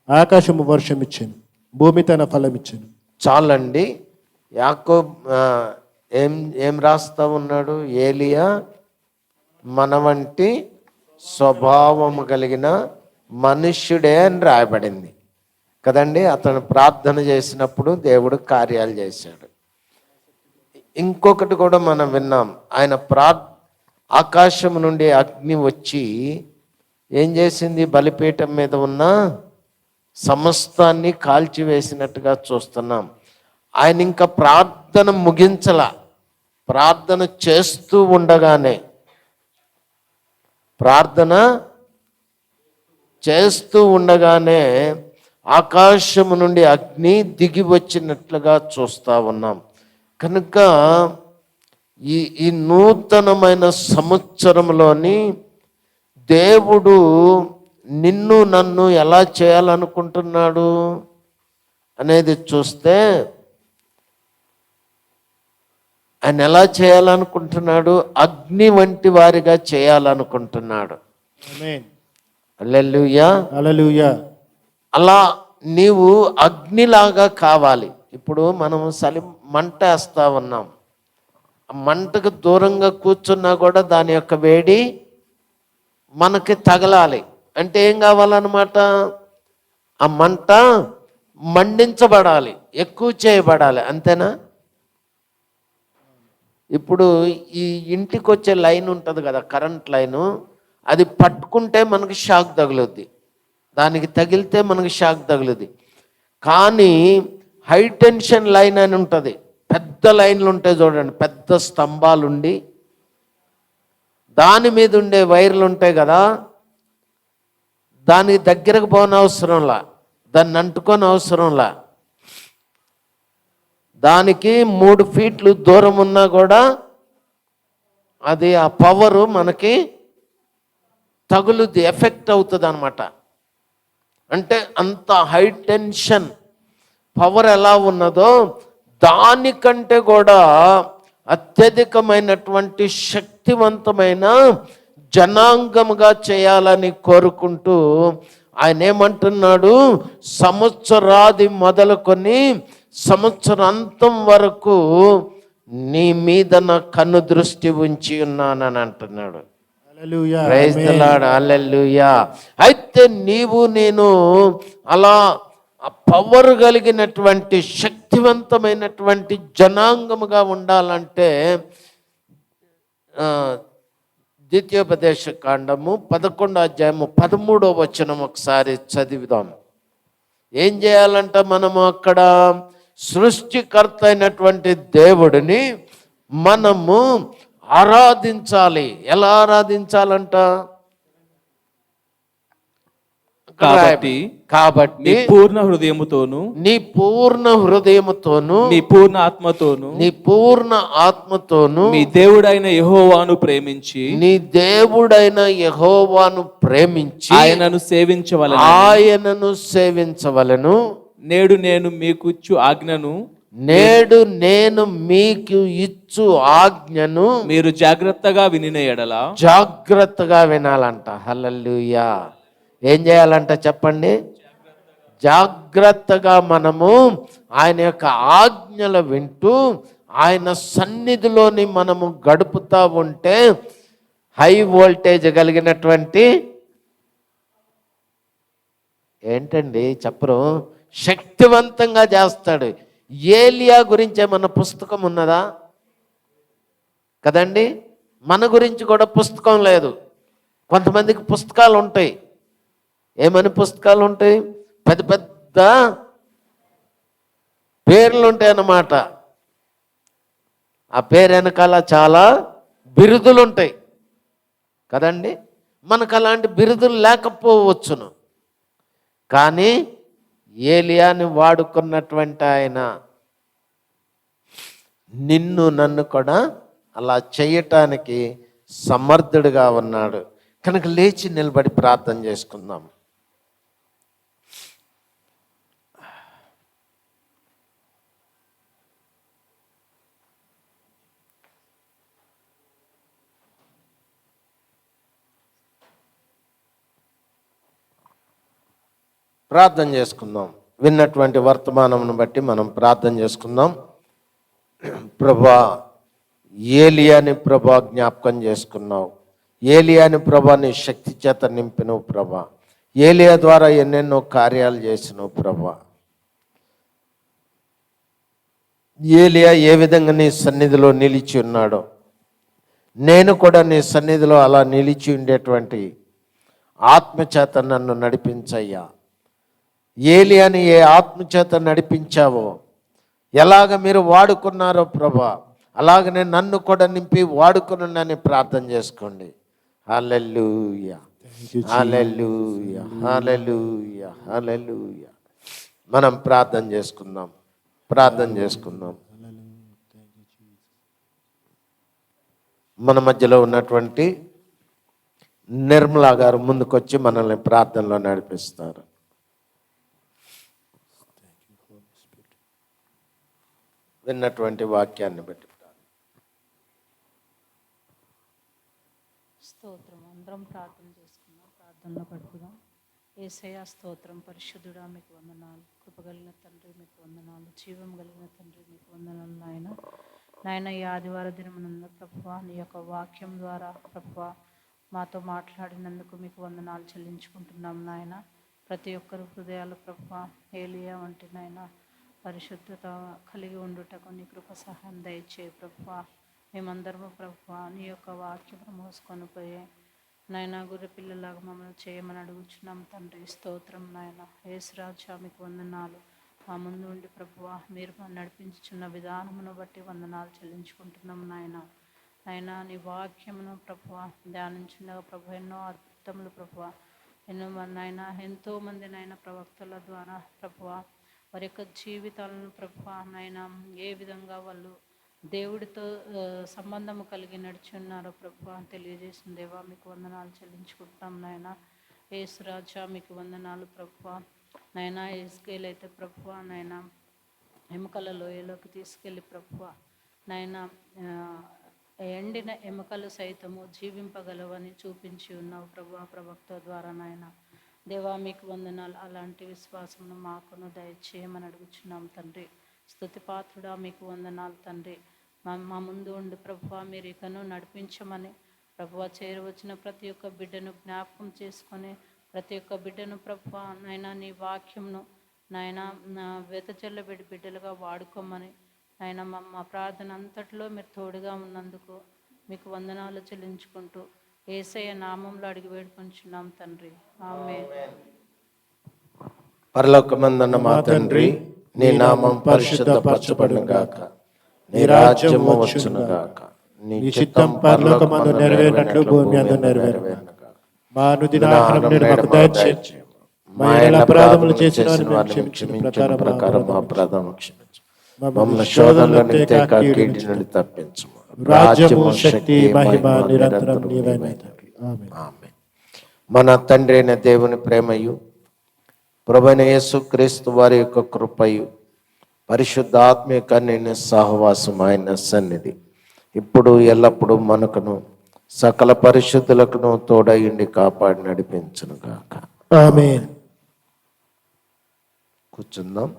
ఆకాశము వర్షం ఇచ్చెను, భూమి తన ఫలం ఇచ్చెను. చాలండి. యాకోబు ఏం రాస్తా ఉన్నాడు? ఏలియా మన వంటి స్వభావము కలిగిన మనుష్యుడే అని రాయబడింది కదండి. అతను ప్రార్థన చేసినప్పుడు దేవుడు కార్యాలు చేశాడు. ఇంకొకటి కూడా మనం విన్నాం, ఆయన ఆకాశం నుండి అగ్ని వచ్చి ఏం చేసింది? బలిపీఠం మీద ఉన్న సమస్తాన్ని కాల్చివేసినట్టుగా చూస్తున్నాం. ఆయన ఇంకా ప్రార్థన ముగించల, ప్రార్థన చేస్తూ ఉండగానే ఆకాశము నుండి అగ్ని దిగి వచ్చినట్లుగా చూస్తూ ఉన్నాం. కనుక ఈ నూతనమైన సంవత్సరంలోని దేవుడు నిన్ను నన్ను ఎలా చేయాలనుకుంటున్నాడు అనేది చూస్తే, ఆయన ఎలా చేయాలనుకుంటున్నాడు? అగ్ని వంటి వారిగా చేయాలనుకుంటున్నాడు. హల్లెలూయా, హల్లెలూయా. అలా నీవు అగ్నిలాగా కావాలి. ఇప్పుడు మనము మంట వేస్తా ఉన్నాం, ఆ మంటకు దూరంగా కూర్చున్నా కూడా దాని యొక్క వేడి మనకి తగలాలి. అంటే ఏం కావాలన్నమాట? ఆ మంట మండించబడాలి, ఎక్కువ చేయబడాలి. అంతేనా? ఇప్పుడు ఈ ఇంటికి వచ్చే లైన్ ఉంటుంది కదా, కరెంట్ లైను, అది పట్టుకుంటే మనకి షాక్ తగులుద్ది, దానికి తగిలితే మనకి షాక్ తగులుద్ది. కానీ హై టెన్షన్ లైన్ అని ఉంటుంది, పెద్ద లైన్లు ఉంటాయి చూడండి, పెద్ద స్తంభాలుండి దాని మీద ఉండే వైర్లు ఉంటాయి కదా, దానికి దగ్గరకు పోనవసరంలా, దాన్ని అంటుకొని అవసరంలా, దానికి 3 ఫీట్లు దూరం ఉన్నా కూడా అది ఆ పవరు మనకి తగులుద్ది, ఎఫెక్ట్ అవుతుంది అనమాట. అంటే అంత హై టెన్షన్ పవర్ ఎలా ఉన్నదో దానికంటే కూడా అత్యధికమైనటువంటి శక్తివంతమైన జనాంగముగా చేయాలని కోరుకుంటూ ఆయన ఏమంటున్నాడు? సంవత్సరాది మొదలుకొని సంవత్సరాంతం వరకు నీ మీద నా కన్ను దృష్టి ఉంచి ఉన్నానని అంటున్నాడు. ప్రైజ్ ది లార్డ్, హల్లెలూయా. అయితే నీవు నేను అలా పవర్ కలిగినటువంటి శక్తివంతమైనటువంటి జనాంగముగా ఉండాలంటే ద్వితీయోపదేశ కాండము 11వ అధ్యాయము 13వ వచనం ఒకసారి చదివిదాం. ఏం చేయాలంట? మనము అక్కడ సృష్టికర్త అయినటువంటి దేవుడిని మనము ఆరాధించాలి. ఎలా ఆరాధించాలంట? కాబట్టి నీ పూర్ణ హృదయముతోను, నీ పూర్ణ హృదయముతోను, నీ పూర్ణ ఆత్మతోను, నీ పూర్ణ ఆత్మతోను మీ దేవుడైన యెహోవాను ప్రేమించి, నీ దేవుడైన యెహోవాను ప్రేమించి ఆయనను సేవించవలెను. నేడు నేను మీకు ఇచ్చు ఆజ్ఞను మీరు జాగ్రత్తగా వినిన ఎడల, జాగ్రత్తగా వినాలంట. హల్లెలూయా. ఏం చేయాలంట చెప్పండి? జాగ్రత్తగా మనము ఆయన యొక్క ఆజ్ఞలు వింటూ ఆయన సన్నిధిలోని మనము గడుపుతూ ఉంటే హై వోల్టేజ్ కలిగినటువంటి ఏంటండి చెప్పరు, శక్తివంతంగా చేస్తాడు. ఏలియా గురించి ఏమన్నా పుస్తకం ఉన్నదా? కదండి. మన గురించి కూడా పుస్తకం లేదు. కొంతమందికి పుస్తకాలు ఉంటాయి, ఏమని పుస్తకాలు ఉంటాయి? పెద్ద పెద్ద పేర్లు ఉంటాయి అన్నమాట. ఆ పేరు వెనకాల చాలా బిరుదులు ఉంటాయి కదండి. మనకు అలాంటి బిరుదులు లేకపోవచ్చును, కానీ ఏలియాని వాడుకున్నటువంటి ఆయన నిన్ను నన్ను కూడా అలా చేయటానికి సమర్థుడిగా ఉన్నాడు. కనుక లేచి నిలబడి ప్రార్థన చేసుకుందాం. ప్రార్థన చేసుకుందాం. విన్నటువంటి వర్తమానమును బట్టి మనం ప్రార్థన చేసుకుందాం. ప్రభా, ఏలియాని ప్రభా జ్ఞాపకం చేసుకున్నావు. ఏలియాని ప్రభా నీ శక్తి చేత నింపినవు ప్రభా. ఏలియా ద్వారా ఎన్నెన్నో కార్యాలు చేసినవు ప్రభా. ఏలియా ఏ విధంగా నీ సన్నిధిలో నిలిచి ఉన్నాడో, నేను కూడా నీ సన్నిధిలో అలా నిలిచి ఉండేటువంటి ఆత్మచేత నన్ను నడిపించయ్యా. ఏలియాని ఏ ఆత్మచేత నడిపించావో, ఎలాగ మీరు వాడుకున్నారో ప్రభా, అలాగనే నన్ను కూడా నింపి వాడుకున్నానని ప్రార్థన చేసుకోండి. హల్లెలూయా, హల్లెలూయా, హల్లెలూయా, హల్లెలూయా. మనం ప్రార్థన చేసుకుందాం, ప్రార్థన చేసుకుందాం. మన మధ్యలో ఉన్నటువంటి నిర్మలా గారు ముందుకొచ్చి మనల్ని ప్రార్థనలో నడిపిస్తారు. విన్నటువంటి వాక్యాన్ని బట్టి స్తోత్రం. అందరం ప్రార్థన చేసుకుందాం, ప్రార్థనలో పడుకుందాం. యేసయ్య స్తోత్రం. పరిశుద్ధుడా మీకు వందనాలు. కృపగలిగిన తండ్రి మీకు వందనాలు. జీవం కలిగిన తండ్రి మీకు వందనాలు. నాయన ఈ ఆదివార దినమునందు ప్రభువా నీ యొక్క వాక్యం ద్వారా ప్రభువా మాతో మాట్లాడినందుకు మీకు వందనాలు చెల్లించుకుంటున్నాం నాయన. ప్రతి ఒక్కరు హృదయాలు ప్రభువా ఏలియా వంటి నాయన పరిశుద్ధత కలిగి ఉండుటకు నీ కృప సహాయం దయచేయి ప్రభువా. మేమందరము ప్రభువా నీ యొక్క వాక్యం మోసుకొని పోయే నాయన గుర్రె పిల్లలాగా మమ్మల్ని చేయమని అడుగుచున్నాం తండ్రి. స్తోత్రం నాయన. యేసురాజా మీకు వందనాలు. మా ముందు ఉండి ప్రభువా మీరు నడిపించుచున్న విధానమును బట్టి వందనాలు చెల్లించుకుంటున్నాం నాయన. నాయన నీ వాక్యమును ప్రభువా ధ్యానించుండగా ప్రభు ఎన్నో అద్భుతములు ప్రభువా ఎన్నో నాయన ఎంతోమంది నాయన ప్రవక్తల ద్వారా ప్రభువా వారి యొక్క జీవితాలను ప్రభువా నాయన ఏ విధంగా వాళ్ళు దేవుడితో సంబంధము కలిగి నడుచున్నారో ప్రభువా తెలియజేసిన దేవా మీకు వందనాలు చెల్లించుకుంటాం నాయన. యేసురాజా మీకు వందనాలు ప్రభువా. నాయన ఎస్కేల్ అయితే ప్రభువా నాయన ఎముకల లోయలోకి తీసుకెళ్ళి ప్రభువా నాయన ఎండిన ఎముకలు సైతము జీవింపగలవని చూపించి ఉన్నావు ప్రభువా ప్రవక్త ద్వారా నాయన. దేవా మీకు వందనాలు. అలాంటి విశ్వాసమును మాకును దయచేయమని అడుగుచున్నాం తండ్రి. స్తుతిపాత్రుడా మీకు వందనాలు తండ్రి. మా ముందు ఉండి ప్రభువా మీరు ఇకను నడిపించమని ప్రభువా చేరవచ్చిన ప్రతి ఒక్క బిడ్డను జ్ఞాపకం చేసుకొని ప్రతి ఒక్క బిడ్డను ప్రభువా నాయన నీ వాక్యంను నాయన వెతజల్ల బిడ్డలుగా వాడుకోమని నాయన మా ప్రార్థన అంతట్లో మీరు తోడుగా ఉన్నందుకు మీకు వందనాలు చెల్లించుకుంటూ యేసయ్య నామంలో అడిగి వేడుకొంచున్నాం తండ్రి. ఆమేన్. పరలోకమందున్న మా తండ్రి, నీ నామం పరిశుద్ధపరచబడును గాక, నీ రాజ్యము వచ్చును గాక, నీ చిత్తం పరలోకమందు నెరవేరినట్లు భూమి యందు నెరవేరును గాక. మా అనుదిన ఆహారం నేడు మాకు దయచేయండి. మా ఎడల అపరాధములు చేసిన వారిని క్షమించిన ప్రకారం మా అపరాధములను క్షమించు. మమ్మల్ని శోధనలోనికి తేక కీడు నుండి తప్పించుము. రాజ్యము శక్తి మహిమ నిరంతరం నీవైన తండ్రి. ఆమేన్. మన తండ్రి అయిన దేవుని ప్రేమయు ప్రభువైన యేసుక్రీస్తు వారి యొక్క కృపయు పరిశుద్ధ ఆత్మీయ కన్యని సహవాసం ఆయన సన్నిధి ఇప్పుడు ఎల్లప్పుడూ మనకును సకల పరిశుద్ధులకును తోడయుండి కాపాడి నడిపించును గాక. ఆమేన్. కూర్చుందాం.